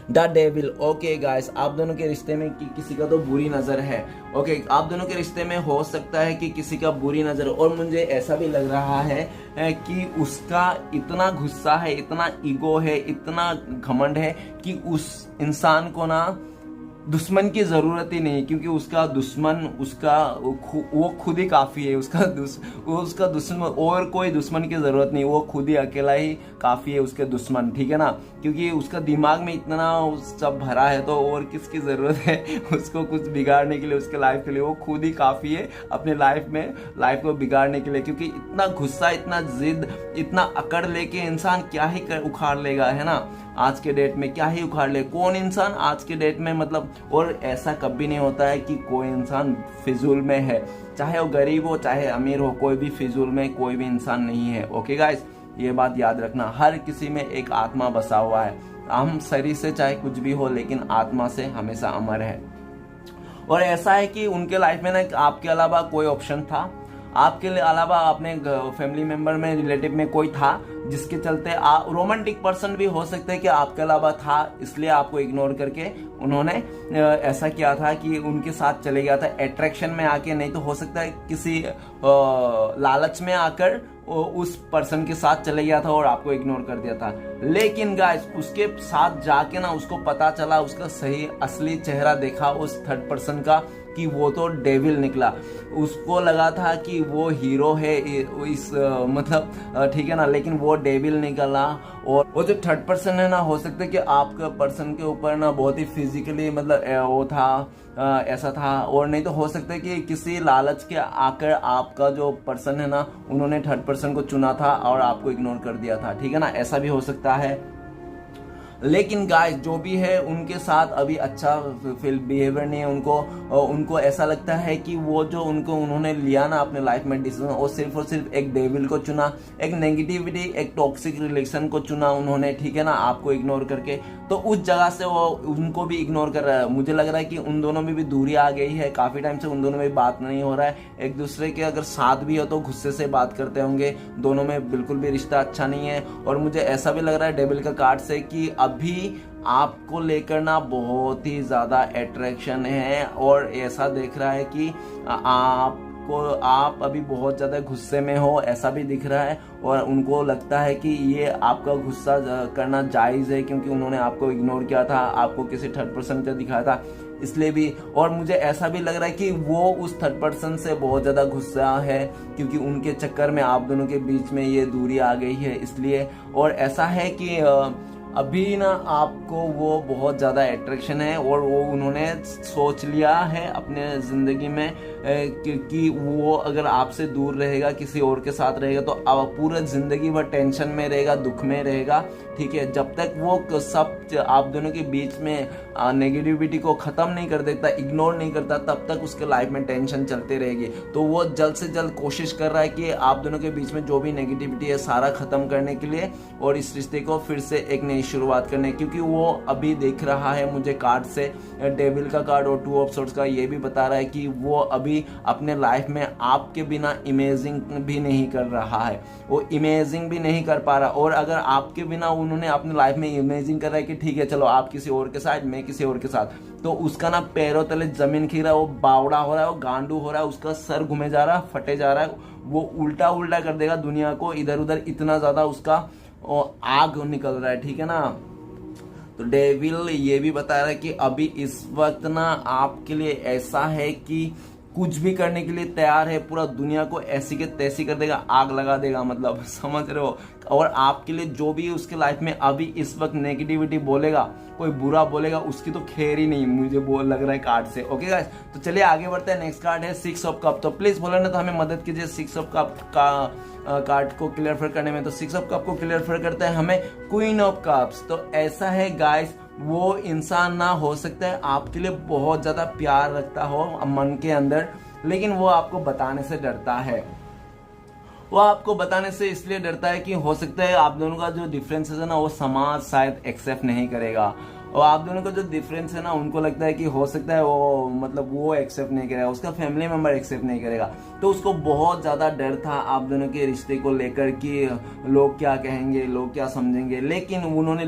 द डेविल। ओके गाइस, आप दोनों के रिश्ते में किसी का तो बुरी नजर है। ओके, आप दोनों के रिश्ते में हो सकता है कि किसी का बुरी नजर, और मुझे ऐसा भी लग रहा है कि उसका इतना गुस्सा है, इतना ईगो है, इतना घमंड है कि उस इंसान को ना दुश्मन की जरूरत ही नहीं, क्योंकि उसका दुश्मन वो खुद ही काफी है। उसका दुश्मन, और कोई दुश्मन की जरूरत नहीं, वो खुद ही अकेला ही काफी है उसके दुश्मन, ठीक है ना। क्योंकि उसका दिमाग में इतना सब भरा है तो और किसकी जरूरत है उसको कुछ बिगाड़ने के लिए, उसके लाइफ के लिए। वो खुद ही काफी है अपने लाइफ को बिगाड़ने के लिए, क्योंकि इतना गुस्सा, इतना जिद, इतना अकड़ लेके इंसान क्या ही उखाड़ लेगा, है ना। आज के डेट में क्या ही उखाड़ ले कौन इंसान आज के डेट में, मतलब। और ऐसा कभी नहीं होता है कि कोई इंसान फिजूल में है, चाहे वो गरीब हो चाहे अमीर हो, कोई भी फिजूल में कोई भी इंसान नहीं है। ओके गाइस, ये बात याद रखना, हर किसी में एक आत्मा बसा हुआ है। हम शरीर से चाहे कुछ भी हो लेकिन आत्मा से हमेशा अमर है। और ऐसा है कि उनके लाइफ में ना आपके अलावा कोई ऑप्शन था, आपके अलावा अपने फैमिली मेंबर में, रिलेटिव में कोई था जिसके चलते रोमांटिक पर्सन भी हो सकते हैं कि आपके अलावा था, इसलिए आपको इग्नोर करके उन्होंने ऐसा किया था कि उनके साथ चले गया था अट्रैक्शन में आके, नहीं तो हो सकता है किसी लालच में आकर उस पर्सन के साथ चले गया था और आपको इग्नोर कर दिया था। लेकिन गाइस उसके साथ जाके ना उसको पता चला, उसका सही असली चेहरा देखा उस थर्ड पर्सन का कि वो तो डेविल निकला। उसको लगा था कि वो हीरो है इस मतलब ठीक है ना, लेकिन वो डेविल निकला। और वो जो थर्ड पर्सन है ना, हो सकता है कि आपका पर्सन के ऊपर ना बहुत ही फिजिकली मतलब वो था, ऐसा था। और नहीं तो हो सकता है कि किसी लालच के आकर आपका जो पर्सन है ना, उन्होंने थर्ड पर्सन को चुना था और आपको इग्नोर कर दिया था, ठीक है ना, ऐसा भी हो सकता है। लेकिन गाइस जो भी है उनके साथ अभी अच्छा बिहेवियर नहीं है। उनको ऐसा लगता है कि वो जो उन्होंने लिया ना अपने लाइफ में डिसीजन, वो सिर्फ और सिर्फ एक डेविल को चुना, एक नेगेटिविटी, एक टॉक्सिक रिलेशन को चुना उन्होंने, ठीक है ना, आपको इग्नोर करके। तो उस जगह से वो उनको भी इग्नोर कर रहा है। मुझे लग रहा है कि उन दोनों में भी दूरी आ गई है, काफी टाइम से उन दोनों में बात नहीं हो रहा है। एक दूसरे के अगर साथ भी हो तो गुस्से से बात करते होंगे, दोनों में बिल्कुल भी रिश्ता अच्छा नहीं है। और मुझे ऐसा भी लग रहा है डेविल का कार्ड से कि अभी आपको लेकर ना बहुत ही ज्यादा अट्रैक्शन है, और ऐसा देख रहा है कि आप आप अभी बहुत ज़्यादा गुस्से में हो, ऐसा भी दिख रहा है। और उनको लगता है कि ये आपका गुस्सा करना जायज़ है, क्योंकि उन्होंने आपको इग्नोर किया था, आपको किसी थर्ड पर्सन का दिखाया था, इसलिए भी। और मुझे ऐसा भी लग रहा है कि वो उस थर्ड पर्सन से बहुत ज़्यादा गुस्सा है, क्योंकि उनके चक्कर में आप दोनों के बीच में ये दूरी आ गई है, इसलिए। और ऐसा है कि अभी ना आपको वो बहुत ज़्यादा अट्रैक्शन है, और वो उन्होंने सोच लिया है अपने ज़िंदगी में कि वो अगर आपसे दूर रहेगा, किसी और के साथ रहेगा, तो पूरा ज़िंदगी भर टेंशन में रहेगा, दुख में रहेगा, ठीक है। जब तक वो सब आप दोनों के बीच में नेगेटिविटी को ख़त्म नहीं कर देता, इग्नोर नहीं करता, तब तक उसके लाइफ में टेंशन चलती रहेगी। तो वो जल्द से जल्द कोशिश कर रहा है कि आप दोनों के बीच में जो भी नेगेटिविटी है सारा ख़त्म करने के लिए, और इस रिश्ते को फिर से एक नई शुरुआत करने, क्योंकि वो अभी देख रहा है मुझे कार्ड से, डेविल का कार्ड और 2 ऑफ सोर्ड्स का ये भी बता रहा है कि वो अभी अपने लाइफ में आपके बिना इमेजिंग भी नहीं कर रहा है, वो इमेजिंग भी नहीं कर पा रहा। और अगर आपके बिना उन्होंने अपनी लाइफ में इमेजिंग कर रहा है कि ठीक है चलो आप किसी और के साथ, मैं किसी और के साथ, तो उसका ना पैरों तले जमीन खींच रहा है, वो बावड़ा हो रहा है, वो गांडू हो रहा है, उसका सर घूमे जा रहा है, फटे जा रहा है, वो उल्टा उल्टा कर देगा दुनिया को इधर उधर, इतना ज्यादा उसका आग निकल रहा है, ठीक है ना। तो डेविल ये भी बता रहा है कि अभी इस वक्त ना आपके लिए ऐसा है कि कुछ भी करने के लिए तैयार है, पूरा दुनिया को ऐसी के तैसी कर देगा, आग लगा देगा, मतलब समझ रहे हो। और आपके लिए जो भी उसके लाइफ में अभी इस वक्त नेगेटिविटी बोलेगा, कोई बुरा बोलेगा, उसकी तो खैर ही नहीं, मुझे बोल लग रहा है कार्ड से। ओके गाइस, तो चलिए आगे बढ़ते हैं। नेक्स्ट कार्ड है 6 ऑफ कप। तो प्लीज बोले ना, तो हमें मदद कीजिए 6 ऑफ कप का कार्ड को क्लियर करने में। तो 6 ऑफ कप को क्लियर करते हैं हमें क्वीन ऑफ कप्स। तो ऐसा है गाइस, वो इंसान ना हो सकता है आपके लिए बहुत ज्यादा प्यार रखता हो मन के अंदर, लेकिन वो आपको बताने से डरता है। वो आपको बताने से इसलिए डरता है कि हो सकता है आप दोनों का जो डिफरेंस है ना, वो समाज शायद एक्सेप्ट नहीं करेगा। और आप दोनों का जो डिफरेंस है ना, उनको लगता है कि हो सकता है वो मतलब वो एक्सेप्ट नहीं करेगा, उसका फैमिली मेंबर एक्सेप्ट नहीं करेगा। तो उसको बहुत ज़्यादा डर था आप दोनों के रिश्ते को लेकर कि लोग क्या कहेंगे, लोग क्या समझेंगे। लेकिन उन्होंने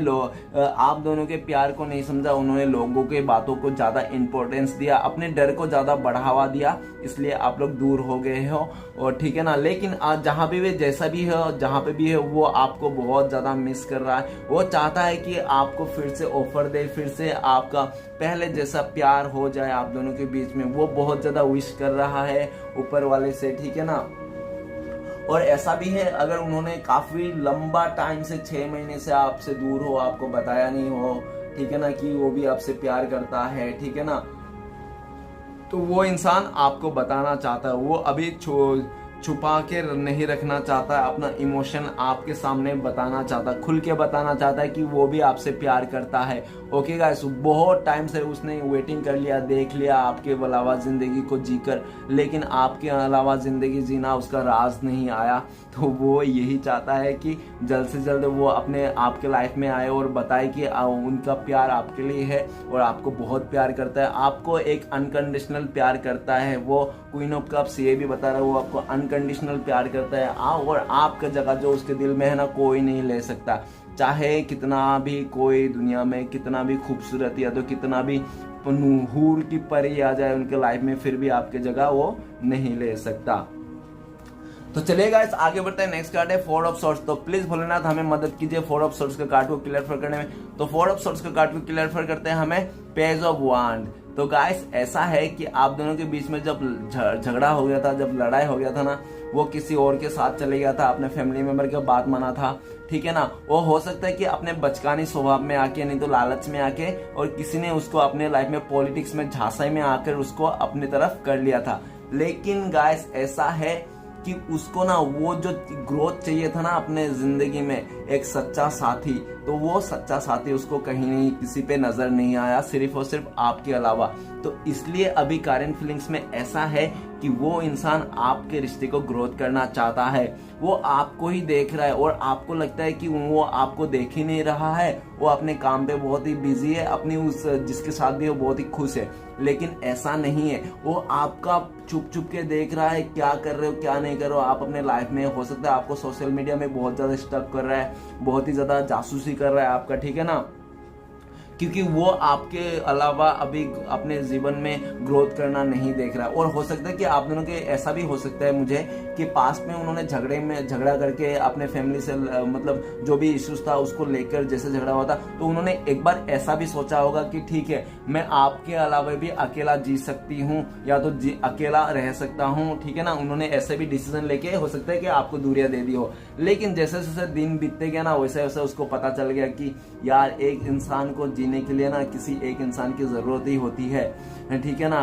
आप दोनों के प्यार को नहीं समझा, उन्होंने लोगों के बातों को ज़्यादा इंपॉर्टेंस दिया, अपने डर को ज़्यादा बढ़ावा दिया, इसलिए आप लोग दूर हो गए हो। और ठीक है ना, लेकिन आज जहाँ भी वे जैसा भी है, जहाँ पे भी है, वो आपको बहुत ज़्यादा मिस कर रहा है। वो चाहता है कि आपको फिर से ऑफर दे, फिर से आपका पहले जैसा प्यार हो जाए आप दोनों के बीच में। वो बहुत ज़्यादा विश कर रहा है ऊपर वाले से, ठीक है ना। और ऐसा भी है, अगर उन्होंने काफ़ी लंबा टाइम से 6 महीने से आपसे दूर हो, आपको बताया नहीं हो, ठीक है ना, कि वो भी आपसे प्यार करता है, ठीक है ना, तो वो इंसान आपको बताना चाहता है। वो अभी छुपा के नहीं रखना चाहता है, अपना इमोशन आपके सामने बताना चाहता है, खुल के बताना चाहता है कि वो भी आपसे प्यार करता है। ओके गाइस, बहुत टाइम से उसने वेटिंग कर लिया, देख लिया आपके अलावा जिंदगी को जीकर, लेकिन आपके अलावा जिंदगी जीना उसका राज नहीं आया। तो वो यही चाहता है कि जल्द से जल्द वो अपने आपके लाइफ में आए और बताए कि उनका प्यार आपके लिए है और आपको बहुत प्यार करता है, आपको एक अनकंडीशनल प्यार करता है। वो क्वीन ऑफ कप्स ये भी बता रहा है, वो आपको अनकंडीशनल प्यार करता है, और आपका जगह जो उसके दिल में है ना, कोई नहीं ले सकता। चाहे कितना भी कोई दुनिया में कितना भी खूबसूरत या तो कितना भी हूर की परी आ जाए उनके लाइफ में, फिर भी आपकी जगह वो नहीं ले सकता। तो चलिए गाइस, आगे बढ़ते हैं। नेक्स्ट कार्ड है 4 ऑफ सोर्ड्स। तो प्लीज भोलेनाथ हमें मदद कीजिए 4 ऑफ सोर्ड्स के कार्ड को क्लियर करने में। तो 4 ऑफ सोर्ड्स के कार्ड को क्लियर करते हैं हमें पेज ऑफ वांड। तो गाइस, ऐसा है कि आप दोनों के बीच में जब झगड़ा हो गया था, जब लड़ाई हो गया था ना, वो किसी और के साथ चले गया था, अपने फैमिली मेंबर की बात माना था, ठीक है ना। वो हो सकता है कि अपने बचकानी स्वभाव में आके, नहीं तो लालच में आके, और किसी ने उसको अपने लाइफ में पॉलिटिक्स में झांसाई में आकर उसको अपनी तरफ कर लिया था। लेकिन गाइस, ऐसा है कि उसको ना वो जो ग्रोथ चाहिए था ना अपने जिंदगी में, एक सच्चा साथी, तो वो सच्चा साथी उसको कहीं नहीं, किसी पे नजर नहीं आया, सिर्फ और सिर्फ आपके अलावा। तो इसलिए अभी करंट फीलिंग्स में ऐसा है कि वो इंसान आपके रिश्ते को ग्रोथ करना चाहता है, वो आपको ही देख रहा है, और आपको लगता है कि वो आपको देख ही नहीं रहा है, वो अपने काम पे बहुत ही बिजी है, अपनी उस जिसके साथ भी वो बहुत ही खुश है। लेकिन ऐसा नहीं है, वो आपका छुप छुप के देख रहा है, क्या कर रहे हो क्या नहीं कर रहे हो आप अपने लाइफ में। हो सकता है आपको सोशल मीडिया में बहुत ज्यादा स्टक कर रहा है, बहुत ही ज्यादा जासूसी कर रहा है आपका, ठीक है ना। क्योंकि वो आपके अलावा अभी अपने जीवन में ग्रोथ करना नहीं देख रहा है। और हो सकता है कि आप दोनों के ऐसा भी हो सकता है मुझे कि पास्ट में उन्होंने झगड़ा करके अपने फैमिली से मतलब जो भी इश्यूज था उसको लेकर जैसे झगड़ा हुआ था, तो उन्होंने एक बार ऐसा भी सोचा होगा कि ठीक है मैं आपके अलावा भी अकेला जी सकती हूँ या तो अकेला रह सकता हूँ, ठीक है ना। उन्होंने ऐसे भी डिसीजन लेके हो सकता है कि आपको दूरियां दे दी हो, लेकिन जैसे जैसे दिन बीतते गया ना वैसे वैसे उसको पता चल गया कि यार एक इंसान को जीने के लिए ना किसी एक इंसान की जरूरत ही होती है, ठीक है ना।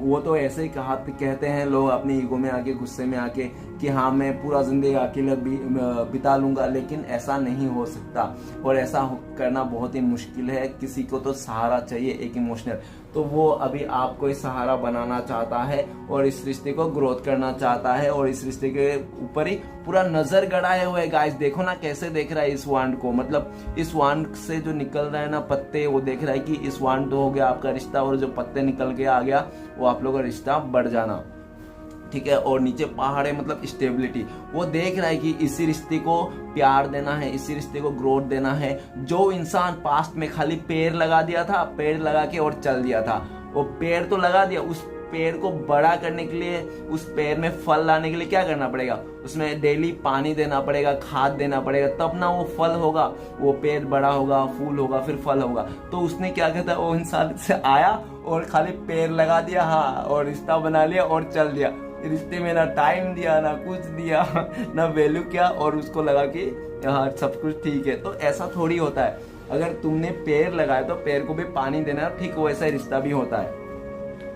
वो तो ऐसे ही कहते हैं लोग अपनी ईगो में आके, गुस्से में आके कि हाँ मैं पूरा जिंदगी अकेले बिता लूंगा, लेकिन ऐसा नहीं हो सकता और ऐसा करना बहुत ही मुश्किल है। किसी को तो सहारा चाहिए, एक इमोशनल, तो वो अभी आपको इस सहारा बनाना चाहता है और इस रिश्ते को ग्रोथ करना चाहता है और इस रिश्ते के ऊपर ही पूरा नजर गड़ाए हुए। गाइस देखो ना कैसे देख रहा है इस वांड को, मतलब इस वांड से जो निकल रहा है ना पत्ते, वो देख रहा है कि इस वांड तो हो गया आपका रिश्ता और जो पत्ते निकल के आ गया वो आप लोगों का रिश्ता बढ़ जाना, ठीक है। और नीचे पहाड़ है मतलब स्टेबिलिटी। वो देख रहा है कि इसी रिश्ते को प्यार देना है, इसी रिश्ते को ग्रोथ देना है। जो इंसान पास्ट में खाली पेड़ लगा दिया था, पेड़ लगा के और चल दिया था, वो पेड़ तो लगा दिया, उस पेड़ को बड़ा करने के लिए, उस पेड़ में फल लाने के लिए क्या करना पड़ेगा, उसमें डेली पानी देना पड़ेगा, खाद देना पड़ेगा, तब ना वो फल होगा, वो पेड़ बड़ा होगा, फूल होगा, फिर फल होगा। तो उसने क्या किया था, वो इंसान से आया और खाली पेड़ लगा दिया, हाँ, और रिश्ता बना लिया और चल दिया। रिश्ते में ना टाइम दिया, ना कुछ दिया, ना वैल्यू किया, और उसको लगा कि हाँ सब कुछ ठीक है। तो ऐसा थोड़ी होता है, अगर तुमने पेड़ लगाया तो पेड़ को भी पानी देना, ठीक वैसा ही रिश्ता भी होता है।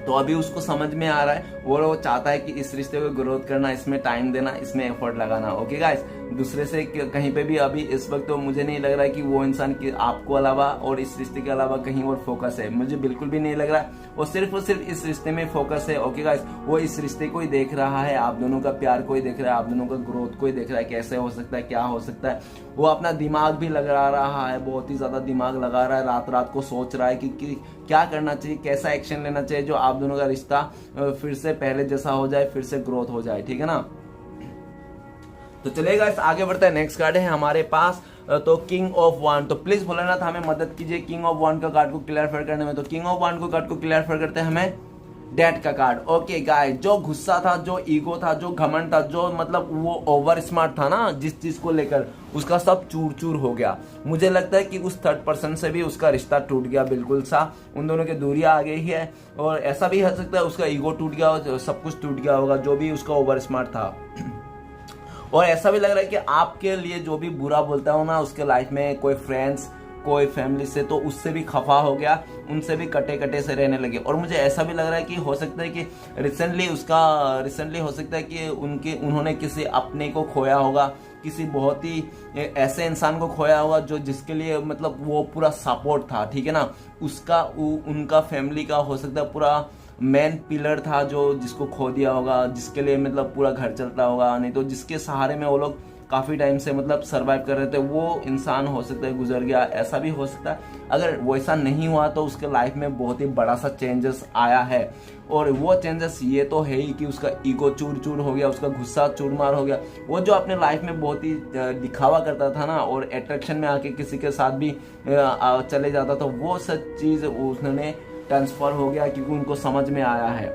तो अभी उसको समझ में आ रहा है, वो चाहता है कि इस रिश्ते को ग्रोथ करना, इसमें टाइम देना, इसमें एफर्ट लगाना। ओके गाइस, दूसरे से कहीं पे भी अभी इस वक्त तो मुझे नहीं लग रहा है कि वो इंसान की आपको अलावा और इस रिश्ते के अलावा कहीं और फोकस है, मुझे बिल्कुल भी नहीं लग रहा है। वो सिर्फ इस रिश्ते में फोकस है। ओके गाइस, वो इस रिश्ते को ही देख रहा है, आप दोनों का प्यार को ही देख रहा है, आप दोनों का ग्रोथ को ही देख रहा है, कैसे हो सकता है, क्या हो सकता है। वो अपना दिमाग भी लगा रहा है, बहुत ही ज्यादा दिमाग लगा रहा है, रात रात को सोच रहा है कि क्या करना चाहिए, कैसा एक्शन लेना चाहिए जो आप दोनों का रिश्ता फिर से पहले जैसा हो जाए, फिर से ग्रोथ हो जाए, ठीक है ना। तो चलेगा, इस आगे बढ़ता है। नेक्स्ट कार्ड है हमारे पास तो किंग ऑफ वांड। तो प्लीज भोलेनाथ हमें मदद कीजिए किंग ऑफ वांड का कार्ड को क्लियर करने में। तो किंग ऑफ वांड को कार्ड को क्लियर करते हैं हमें डेट का कार्ड। ओके गाइस, जो गुस्सा था, जो ईगो था, जो घमंड था, जो मतलब वो ओवर स्मार्ट था ना जिस चीज को लेकर, उसका सब चूर चूर हो गया। मुझे लगता है कि उस थर्ड पर्सन से भी उसका रिश्ता टूट गया बिल्कुल सा, उन दोनों की दूरियां आ गई है। और ऐसा भी हो सकता है उसका ईगो टूट गया, सब कुछ टूट गया होगा जो भी उसका ओवर स्मार्ट था। और ऐसा भी लग रहा है कि आपके लिए जो भी बुरा बोलता हो ना उसके लाइफ में, कोई फ्रेंड्स, कोई फैमिली से, तो उससे भी खफा हो गया, उनसे भी कटे कटे से रहने लगे। और मुझे ऐसा भी लग रहा है कि हो सकता है कि रिसेंटली हो सकता है कि उन्होंने किसी अपने को खोया होगा, किसी बहुत ही ऐसे इंसान को खोया होगा जो जिसके लिए मतलब वो पूरा सपोर्ट था, ठीक है ना। उनका फैमिली का हो सकता है पूरा मेन पिलर था, जो जिसको खो दिया होगा, जिसके लिए मतलब पूरा घर चलता होगा, नहीं तो जिसके सहारे में वो लोग काफी टाइम से मतलब सरवाइव कर रहे थे, वो इंसान हो सकता है गुजर गया। ऐसा भी हो सकता है। अगर वैसा नहीं हुआ तो उसके लाइफ में बहुत ही बड़ा सा चेंजेस आया है। और वो चेंजेस ये तो है ही कि उसका ईगो चूर चूर हो गया, उसका गुस्सा चूरमार हो गया। वो जो अपने लाइफ में बहुत ही दिखावा करता था ना, और अट्रैक्शन में आके किसी के साथ भी चले जाता था, वो सब चीज उसने ट्रांसफर हो गया, क्योंकि उनको समझ में आया है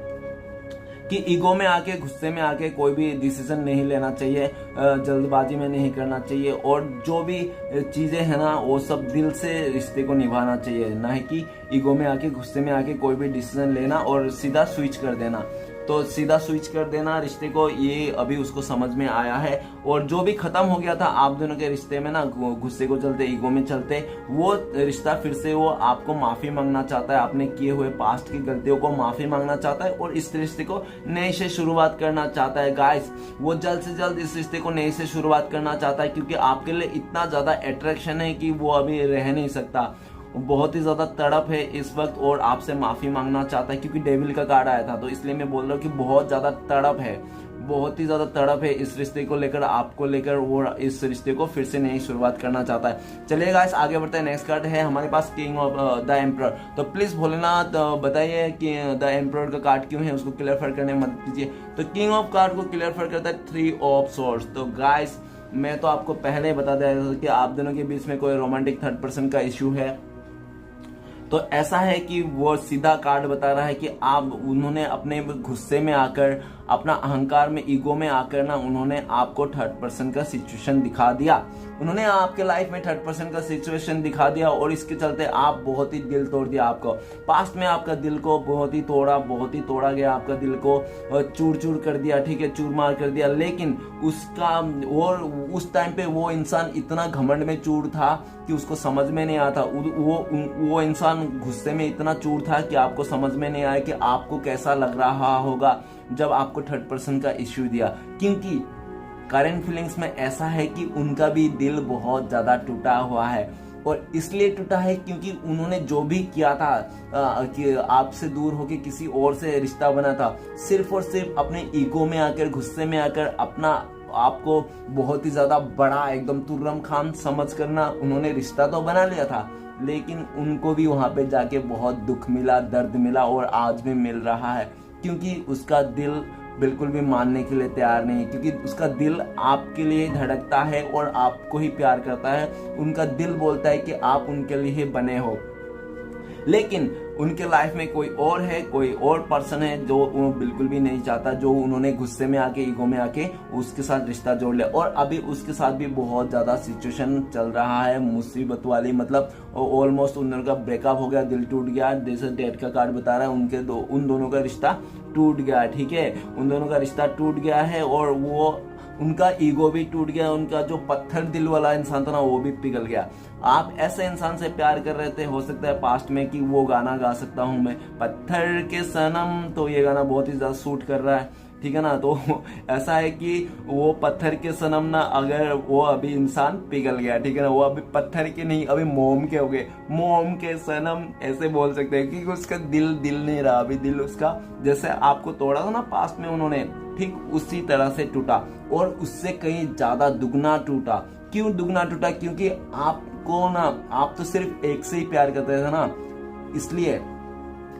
कि ईगो में आके, गुस्से में आके कोई भी डिसीजन नहीं लेना चाहिए, जल्दबाजी में नहीं करना चाहिए, और जो भी चीजें हैं ना वो सब दिल से रिश्ते को निभाना चाहिए, ना कि ईगो में आके, गुस्से में आके कोई भी डिसीजन लेना और सीधा स्विच कर देना। तो सीधा स्विच कर देना रिश्ते को, ये अभी उसको समझ में आया है। और जो भी खत्म हो गया था आप दोनों के रिश्ते में ना, गुस्से को चलते, ईगो में चलते, वो रिश्ता फिर से वो आपको माफी मांगना चाहता है, आपने किए हुए पास्ट की गलतियों को माफी मांगना चाहता है और इस रिश्ते को नए से शुरुआत करना चाहता है। गाइस, वो जल्द से जल्द इस रिश्ते को नए से शुरुआत करना चाहता है, क्योंकि आपके लिए इतना ज्यादा अट्रैक्शन है कि वो अभी रह नहीं सकता, बहुत ही ज्यादा तड़प है इस वक्त, और आपसे माफी मांगना चाहता है, क्योंकि डेविल का कार्ड आया था, तो इसलिए मैं बोल रहा हूँ कि बहुत ज्यादा तड़प है, बहुत ही ज्यादा तड़प है इस रिश्ते को लेकर, आपको लेकर। वो इस रिश्ते को फिर से नई शुरुआत करना चाहता है। चलिए गाइस, आगे बढ़ते हैं। नेक्स्ट कार्ड है हमारे पास किंग ऑफ द एम्परर। तो प्लीज भोलेनाथ बताइए कि द एम्परर का कार्ड क्यों है, उसको क्लियर करने में मदद कीजिए। तो किंग ऑफ कार्ड को क्लियर करता है 3 ऑफ सोर्ड्स। तो गाइस, मैं तो आपको पहले ही बता दिया कि आप दोनों के बीच में कोई रोमांटिक थर्ड पर्सन का इश्यू है, तो ऐसा है कि वो सीधा कार्ड बता रहा है कि आप उन्होंने अपने गुस्से में आकर, अपना अहंकार में, ईगो में आकर ना उन्होंने आपको थर्ड पर्सन का सिचुएशन दिखा दिया। उन्होंने आपके लाइफ में थर्ड पर्सन का सिचुएशन दिखा दिया और इसके चलते आप बहुत ही दिल तोड़ दिया आपको। पास्ट में आपका दिल को बहुत ही तोड़ा गया, आपका दिल को चूर चूर कर दिया, ठीक है, चूरमार कर दिया। लेकिन उसका और उस टाइम पे वो इंसान इतना घमंड में चूर था कि उसको समझ में नहीं आता। वो इंसान गुस्से में इतना चूर था कि आपको समझ में नहीं आया कि आपको कैसा लग रहा होगा जब आपको थर्ड पर्सन का इश्यू दिया। क्योंकि करंट फीलिंग्स में ऐसा है कि उनका भी दिल बहुत ज्यादा टूटा हुआ है, और इसलिए टूटा है क्योंकि उन्होंने जो भी किया था कि आपसे दूर होकर किसी और से रिश्ता बना था, सिर्फ और सिर्फ अपने ईगो में आकर, गुस्से में आकर अपना आपको बहुत ही ज्यादा बड़ा एकदम तुर्रम खान समझ करना उन्होंने रिश्ता तो बना लिया था, लेकिन उनको भी वहां पे जाके बहुत दुख मिला, दर्द मिला और आज भी मिल रहा है। क्योंकि उसका दिल बिल्कुल भी मानने के लिए तैयार नहीं, क्योंकि उसका दिल आपके लिए धड़कता है और आपको ही प्यार करता है। उनका दिल बोलता है कि आप उनके लिए बने हो, लेकिन उनके लाइफ में कोई और है, कोई और पर्सन है जो वो बिल्कुल भी नहीं चाहता, जो उन्होंने गुस्से में आके, ईगो में आके उसके साथ रिश्ता जोड़ लिया। और अभी उसके साथ भी बहुत ज्यादा सिचुएशन चल रहा है, मुसीबत वाली, मतलब ऑलमोस्ट उन दोनों का ब्रेकअप हो गया, दिल टूट गया। जैसे डेट का कार्ड बता रहा है, उन दोनों का रिश्ता टूट गया, ठीक है, उन दोनों का रिश्ता टूट गया है और वो उनका ईगो भी टूट गया, उनका जो पत्थर दिल वाला इंसान था ना वो भी पिघल गया। आप ऐसे इंसान से प्यार कर रहे थे, हो सकता है पास्ट में कि वो गाना गा सकता हूं मैं, पत्थर के सनम, तो ये गाना बहुत ही ज्यादा सूट कर रहा है, ठीक है ना। तो ऐसा है कि वो पत्थर के सनम ना, अगर वो अभी इंसान पिघल गया, ठीक है ना, वो अभी पत्थर के नहीं, अभी मोम के हो गए, मोम के सनम ऐसे बोल सकते हैं, क्योंकि उसका दिल नहीं रहा अभी। दिल उसका जैसे आपको तोड़ा था ना पास्ट में उन्होंने, ठीक उसी तरह से टूटा और उससे कहीं ज्यादा दुगना टूटा। क्यों दुगना टूटा? क्योंकि आपको ना, आप तो सिर्फ एक से ही प्यार करते थे ना, इसलिए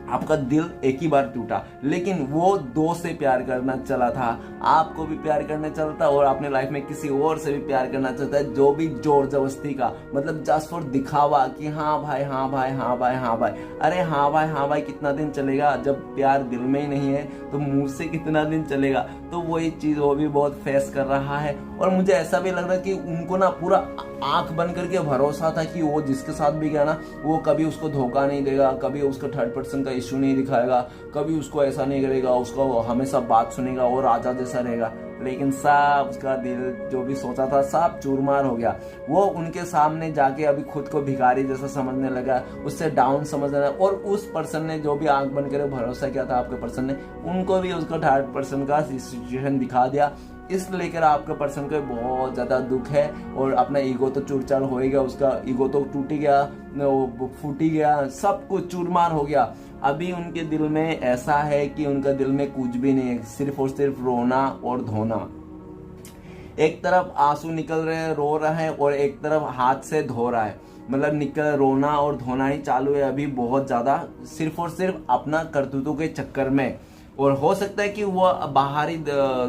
आपका दिल एक ही बार टूटा। लेकिन वो दो से प्यार करना चला था, आपको भी प्यार करना चलता और अपने लाइफ में किसी और से भी प्यार करना चाहता है, जो भी जोर जबरदस्ती का, मतलब जस्ट फॉर दिखावा कि हाँ भाई, हाँ भाई, हाँ भाई, हाँ भाई। अरे हाँ भाई, हाँ भाई कितना दिन चलेगा? जब प्यार दिल में ही नहीं है तो मुंह से कितना दिन चलेगा? तो वही चीज वो भी बहुत फेस कर रहा है। और मुझे ऐसा भी लग रहा है कि उनको ना पूरा आंख बंद करके भरोसा था कि वो जिसके साथ भी गया ना, वो कभी उसको धोखा नहीं देगा, कभी उसको थर्ड पर्सन का इश्यू नहीं दिखाएगा, कभी उसको ऐसा नहीं करेगा, उसको हमेशा बात सुनेगा और राजा जैसा रहेगा। लेकिन सब उसका दिल जो भी सोचा था सब चूरमार हो गया। वो उनके सामने जाके अभी खुद को भिखारी जैसा समझने लगा, उससे डाउन समझने लगा। और उस पर्सन ने जो भी आंख बंद करे भरोसा किया था आपके पर्सन ने, उनको भी उसको थर्ड पर्सन का सिचुएशन दिखा दिया। इस लेकर आपके पर्सन को बहुत ज्यादा दुख है और अपना ईगो तो चूरचार हो ही गया, उसका ईगो तो टूट ही गया, फूट ही गया, सब कुछ चूरमार हो गया। अभी उनके दिल में ऐसा है कि उनका दिल में कुछ भी नहीं है, सिर्फ और सिर्फ रोना और धोना। एक तरफ आंसू निकल रहे हैं, रो रहा है, और एक तरफ हाथ से धो रहा है, मतलब रोना और धोना ही चालू है अभी बहुत ज्यादा, सिर्फ और सिर्फ अपना करतूतों के चक्कर में। और हो सकता है कि वो बाहरी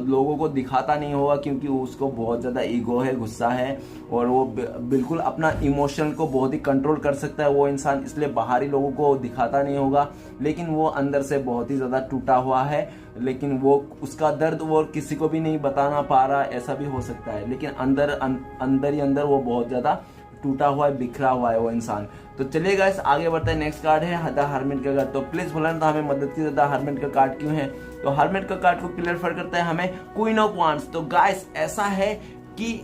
लोगों को दिखाता नहीं होगा, क्योंकि उसको बहुत ज्यादा ईगो है, गुस्सा है, और वो बिल्कुल अपना इमोशन को बहुत ही कंट्रोल कर सकता है वो इंसान, इसलिए बाहरी लोगों को दिखाता नहीं होगा। लेकिन वो अंदर से बहुत ही ज्यादा टूटा हुआ है, लेकिन वो उसका दर्द वो किसी को भी नहीं बताना पा रहा, ऐसा भी हो सकता है। लेकिन अंदर ही अंदर वो बहुत ज्यादा टूटा हुआ है, बिखरा हुआ है वो इंसान। तो चलिए गाइस आगे बढ़ते हैं। नेक्स्ट कार्ड है द हर्मिट का कार्ड। तो प्लीज बोलना था हमें मदद की, द हर्मिट का कार्ड क्यों है? तो हर्मिट का कार्ड को क्लियर करता है हमें क्वीन ऑफ वांड्स। तो गाइस ऐसा है कि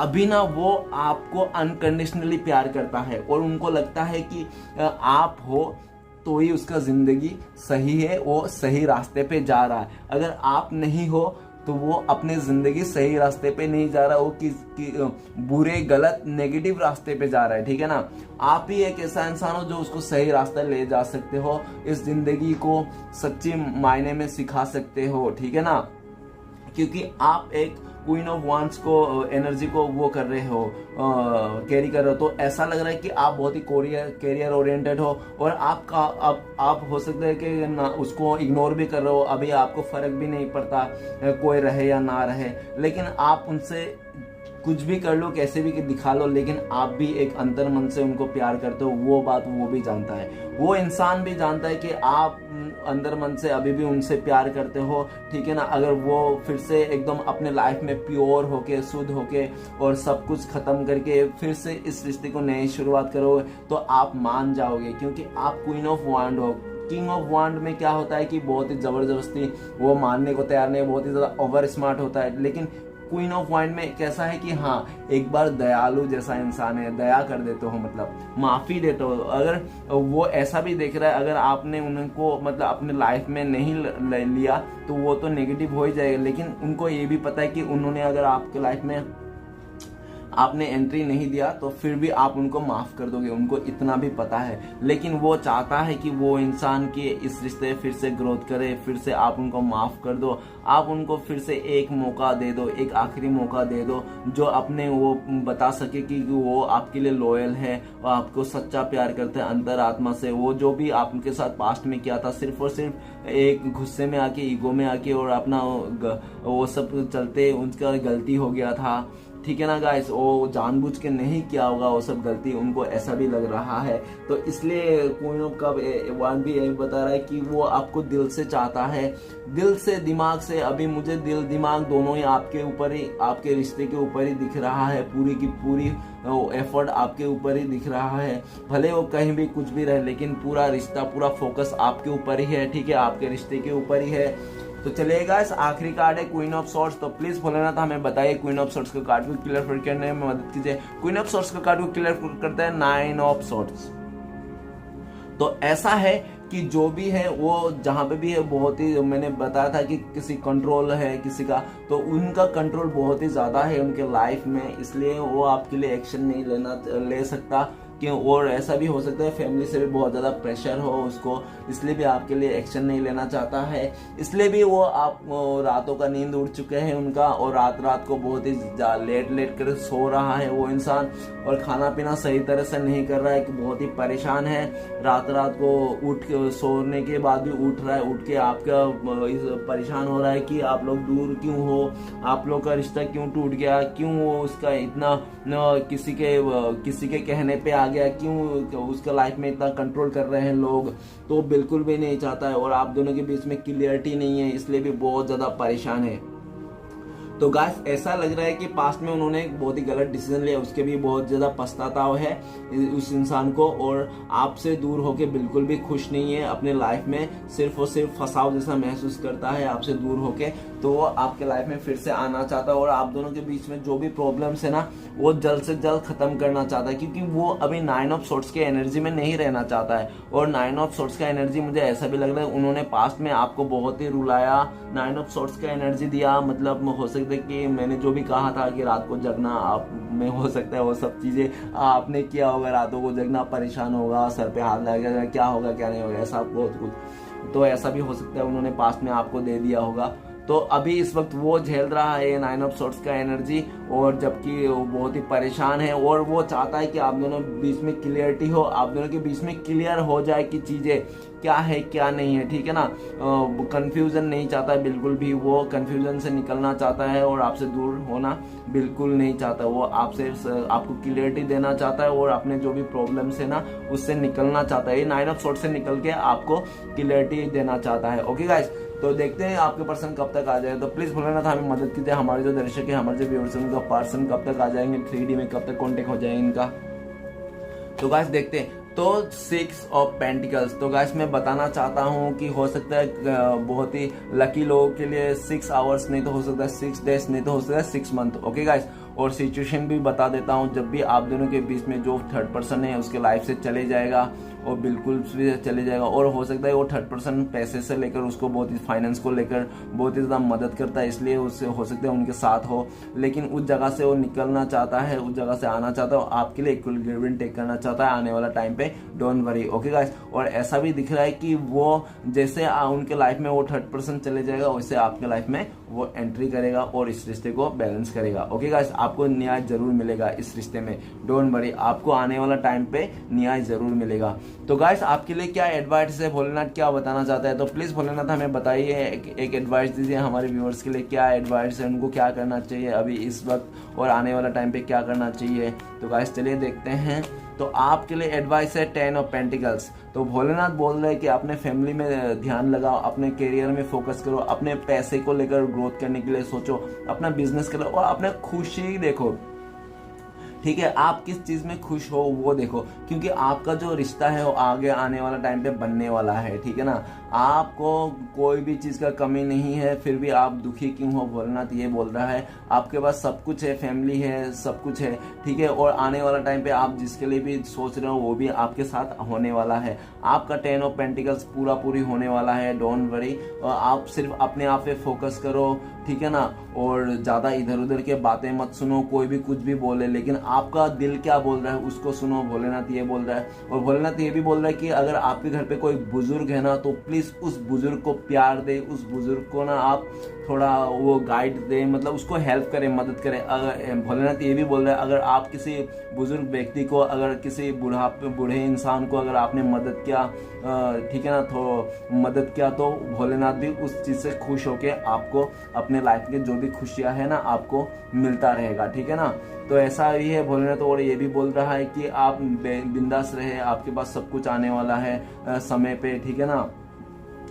अभी ना वो आपको अनकंडीशनली प्यार करता है और उनको लगता है कि आप हो तो ही उसका जिंदगी सही है, वो सही रास्ते पे जा रहा है। अगर आप नहीं हो तो वो अपनी जिंदगी सही रास्ते पे नहीं जा रहा, वो बुरे, गलत, नेगेटिव रास्ते पे जा रहा है, ठीक है ना। आप ही एक ऐसा इंसान हो जो उसको सही रास्ता ले जा सकते हो, इस जिंदगी को सच्ची मायने में सिखा सकते हो, ठीक है ना। क्योंकि आप एक क्वीन ऑफ वांड्स को एनर्जी को वो कर रहे हो, कैरी कर रहे हो, तो ऐसा लग रहा है कि आप बहुत ही कैरियर ओरिएंटेड हो और आप हो सकता है कि ना उसको इग्नोर भी कर रहे हो, अभी आपको फर्क भी नहीं पड़ता कोई रहे या ना रहे। लेकिन आप उनसे कुछ भी कर लो, कैसे भी दिखा लो, लेकिन आप भी एक अंतर मन से उनको प्यार करते हो, वो बात वो भी जानता है, वो इंसान भी जानता है कि आप अंदर मन से अभी भी उनसे प्यार करते हो, ठीक है ना। अगर वो फिर से एकदम अपने लाइफ में प्योर होके, शुद्ध होके और सब कुछ खत्म करके फिर से इस रिश्ते को नई शुरुआत करोगे तो आप मान जाओगे, क्योंकि आप क्वीन ऑफ वांड हो। किंग ऑफ वांड में क्या होता है कि बहुत ही जबरदस्ती वो मानने को तैयार नहीं, बहुत ही ज्यादा ओवर स्मार्ट होता है, लेकिन क्वीन ऑफ वाइंड में कैसा है कि हाँ एक बार दयालु जैसा इंसान है, दया कर देते हो, मतलब माफी देते हो। अगर वो ऐसा भी देख रहा है, अगर आपने उनको मतलब अपने लाइफ में नहीं लिया तो वो तो नेगेटिव हो ही जाएगा, लेकिन उनको ये भी पता है कि उन्होंने अगर आपके लाइफ में आपने एंट्री नहीं दिया तो फिर भी आप उनको माफ कर दोगे, उनको इतना भी पता है। लेकिन वो चाहता है कि वो इंसान के इस रिश्ते फिर से ग्रोथ करे, फिर से आप उनको माफ कर दो, आप उनको फिर से एक मौका दे दो, एक आखिरी मौका दे दो, जो अपने वो बता सके कि वो आपके लिए लॉयल है और आपको सच्चा प्यार करते हैं अंतर आत्मा से। वो जो भी आपके साथ पास्ट में किया था सिर्फ और सिर्फ एक गुस्से में आके, ईगो में आके और अपना वो सब चलते उनका गलती हो गया था, ठीक है ना गाइस। वो जानबूझ के नहीं किया होगा वो सब गलती, उनको ऐसा भी लग रहा है। तो इसलिए क्वीन ऑफ कप वन भी यही बता रहा है कि वो आपको दिल से चाहता है, दिल से, दिमाग से। अभी मुझे दिल दिमाग दोनों ही आपके ऊपर ही, आपके रिश्ते के ऊपर ही दिख रहा है, पूरी की पूरी एफर्ट आपके ऊपर ही दिख रहा है। भले वो कहीं भी कुछ भी रहे, लेकिन पूरा रिश्ता, पूरा फोकस आपके ऊपर ही है, ठीक है, आपके रिश्ते के ऊपर ही है। तो चलिए गाइस, आखिरी कार्ड है क्वीन ऑफ सॉर्ड्स। तो प्लीज भोलेनाथ हमें बताइए क्वीन ऑफ सॉर्ड्स का कार्ड को क्लियर करने में मदद कीजिए। क्वीन ऑफ सॉर्ड्स का कार्ड को क्लियर करता है नाइन ऑफ सॉर्ड्स। तो ऐसा है कि जो भी है वो जहां पे भी है, बहुत ही, मैंने बताया था कि किसी कंट्रोल है किसी का, तो उनका कंट्रोल बहुत ही ज्यादा है उनके लाइफ में, इसलिए वो आपके लिए एक्शन नहीं ले सकता। क्यों? और ऐसा भी हो सकता है फैमिली से भी बहुत ज्यादा प्रेशर हो उसको, इसलिए भी आपके लिए एक्शन नहीं लेना चाहता है। इसलिए भी वो आप रातों का नींद उड़ चुके हैं उनका, और रात को बहुत ही लेट कर सो रहा है वो इंसान, और खाना पीना सही तरह से नहीं कर रहा है, कि बहुत ही परेशान है। रात को उठ के सोने के बाद भी उठ रहा है, उठ के आपका परेशान हो रहा है कि आप लोग दूर क्यों हो, आप लोग का रिश्ता क्यों टूट गया, क्यों वो उसका इतना किसी के कहने पे आ गया, क्यों उसका लाइफ में इतना कंट्रोल कर रहे हैं लोग, तो बिल्कुल भी नहीं चाहता है। और आप दोनों के बीच में क्लियरिटी नहीं है, इसलिए भी बहुत ज्यादा परेशान है। तो गाइस, ऐसा लग रहा है कि पास्ट में उन्होंने एक बहुत ही गलत डिसीजन लिया, उसके भी बहुत ज्यादा पछतावा है उस इंसान को, और आपसे दूर होके बिल्कुल भी खुश नहीं है अपने लाइफ में, सिर्फ और सिर्फ फंसाव जैसा महसूस करता है आपसे दूर होके। तो वो आपके लाइफ में फिर से आना चाहता है, और आप दोनों के बीच में जो भी प्रॉब्लम्स है ना, वो जल्द से जल्द खत्म करना चाहता है, क्योंकि वो अभी नाइन ऑफ सोर्ट्स के एनर्जी में नहीं रहना चाहता है। और नाइन ऑफ सोर्ट्स का एनर्जी मुझे ऐसा भी लग रहा है उन्होंने पास्ट में आपको बहुत ही रुलाया, नाइन ऑफ सोर्ट्स का एनर्जी दिया, मतलब हो सकता है कि मैंने जो भी कहा था कि रात को जगना आप में हो सकता है वो सब चीजें आपने किया होगा, रातों को जगना, परेशान होगा, सर पे हाथ लगेगा, क्या होगा क्या नहीं होगा, ऐसा बहुत कुछ। तो ऐसा भी हो सकता है उन्होंने पास्ट में आपको दे दिया होगा। तो अभी इस वक्त वो झेल रहा है नाइन ऑफ सोर्ट्स का एनर्जी, और जबकि वो बहुत ही परेशान है, और वो चाहता है कि आप दोनों बीच में क्लियरिटी हो, आप दोनों के बीच में क्लियर हो जाए कि चीजें क्या है क्या नहीं है, ठीक है ना। कंफ्यूजन नहीं चाहता है बिल्कुल भी, वो कंफ्यूजन से निकलना चाहता है और आपसे दूर होना बिल्कुल नहीं चाहता। वो आपको क्लियरिटी देना चाहता है, और अपने जो भी प्रॉब्लम्स है ना उससे निकलना चाहता है। ये नाइन ऑफ सोर्ट्स से निकल के आपको क्लियरिटी देना चाहता है। ओके गाइस, तो देखते हैं आपके पर्सन कब तक आ जाए। तो प्लीज भोलेनाथ हमें मदद कीजिए, हमारे जो दर्शक है, हमारे जो व्यूअर्स हैं, उनका पर्सन कब तक आ जाएंगे, 3D में कब तक कांटेक्ट हो जाएंगे इनका। तो गाइस देखते हैं। तो 6 ऑफ पेंटिकल्स, तो गाइस मैं बताना चाहता हूं कि हो सकता है बहुत ही लकी लोगों के लिए 6 आवर्स नहीं तो हो सकता है 6 डेज, नहीं तो हो सकता है 6 मंथ। ओके गाइस, और सिचुएशन भी बता देता हूं, जब भी आप दोनों के बीच में जो थर्ड पर्सन है उसके लाइफ से चले जाएगा, और बिल्कुल भी चले जाएगा, और हो सकता है वो थर्ड पर्सन पैसे से लेकर उसको बहुत ही फाइनेंस को लेकर बहुत ही ज्यादा मदद करता है, इसलिए उससे हो सकता है उनके साथ हो, लेकिन उस जगह से वो निकलना चाहता है, उस जगह से आना चाहता है, आपके लिए इक्वल गिव एंड टेक करना चाहता है आने वाला टाइम पे, डोंट वरी। ओके गाइस, और ऐसा भी दिख रहा है कि वो जैसे उनके लाइफ में वो थर्ड पर्सन चले जाएगा, वैसे आपके लाइफ में वो एंट्री करेगा और इस रिश्ते को बैलेंस करेगा। ओके गाइस, आपको न्याय जरूर मिलेगा इस रिश्ते में। डोंट वरी, आपको आने वाला टाइम पे न्याय जरूर मिलेगा। तो गाइस आपके लिए क्या एडवाइस है, भोलेनाथ क्या बताना चाहता है, तो प्लीज़ भोलेनाथ हमें बताइए, एक एडवाइस दीजिए हमारे व्यूअर्स के लिए। क्या एडवाइस है, उनको क्या करना चाहिए अभी इस वक्त और आने वाला टाइम पे क्या करना चाहिए। तो गाइस चलिए देखते हैं। तो आपके लिए एडवाइस है 10 ऑफ पेंटिकल्स। तो भोलेनाथ बोल रहे हैं कि अपने फैमिली में ध्यान लगाओ, अपने करियर में फोकस करो, अपने पैसे को लेकर ग्रोथ करने के लिए सोचो, अपना बिजनेस करो और अपने खुशी देखो। ठीक है, आप किस चीज में खुश हो वो देखो, क्योंकि आपका जो रिश्ता है वो आगे आने वाला टाइम पे बनने वाला है। ठीक है ना, आपको कोई भी चीज का कमी नहीं है, फिर भी आप दुखी क्यों हो, भोलेनाथ ये बोल रहा है। आपके पास सब कुछ है, फैमिली है, सब कुछ है। ठीक है, और आने वाला टाइम पे आप जिसके लिए भी सोच रहे हो वो भी आपके साथ होने वाला है। आपका 10 ऑफ पेंटिकल्स पूरी होने वाला है। डोंट वरी, आप सिर्फ अपने आप पे फोकस करो। ठीक है ना, और ज्यादा इधर उधर के बातें मत सुनो, कोई भी कुछ भी बोले, लेकिन आपका दिल क्या बोल रहा है उसको सुनो। भोलेनाथ ये बोल रहा है। और भोलेनाथ ये भी बोल रहा है कि अगर आपके घर पे कोई बुजुर्ग है ना, तो प्लीज उस बुजुर्ग को प्यार दे, उस बुजुर्ग को ना आप थोड़ा वो गाइड दे, मतलब उसको हेल्प करें, मदद करें। अगर भोलेनाथ ये भी बोल रहा है, अगर आप किसी बुजुर्ग व्यक्ति को, अगर किसी बूढ़े इंसान को अगर आपने मदद किया, ठीक है ना, तो मदद किया, तो भोलेनाथ भी उस चीज से खुश होके आपको अपने लाइफ के जो भी खुशियां है ना आपको मिलता रहेगा। ठीक है ना, तो ऐसा ही है भोलेनाथ। और ये भी बोल रहा है कि आप बिंदास रहे, आपके पास सब कुछ आने वाला है समय पे। ठीक है ना,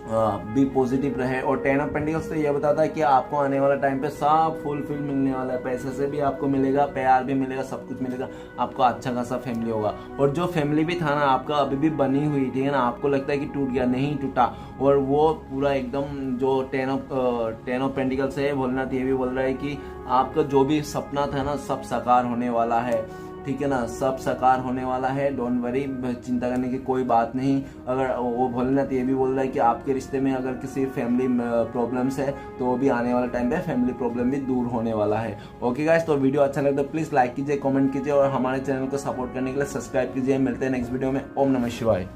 बी पॉजिटिव रहे। और 10 ऑफ पेंटिकल्स तो ये बताता है कि आपको आने वाला टाइम पे सब फुलफिल मिलने वाला है, पैसे से भी आपको मिलेगा, प्यार भी मिलेगा, सब कुछ मिलेगा, आपको अच्छा खासा फैमिली होगा। और जो फैमिली भी था ना आपका अभी भी बनी हुई, ठीक है ना, आपको लगता है कि टूट गया, नहीं टूटा, और वो पूरा एकदम जो 10 ऑफ पेंटिकल्स है, भोलेनाथ ये भी बोल रहा है कि आपका जो भी सपना था ना सब साकार होने वाला है। ठीक है ना, सब साकार होने वाला है। डोंट वरी, चिंता करने की कोई बात नहीं। अगर वो भोलेनाथ ये भी बोल रहा है कि आपके रिश्ते में अगर किसी फैमिली प्रॉब्लम्स है तो वो भी आने वाला टाइम पे फैमिली प्रॉब्लम भी दूर होने वाला है। ओके गाइस, तो वीडियो अच्छा लगता है प्लीज लाइक कीजिए, कमेंट कीजिए और हमारे चैनल को सपोर्ट करने के लिए सब्सक्राइब कीजिए। मिलते हैं नेक्स्ट वीडियो में। ओम नमः शिवाय।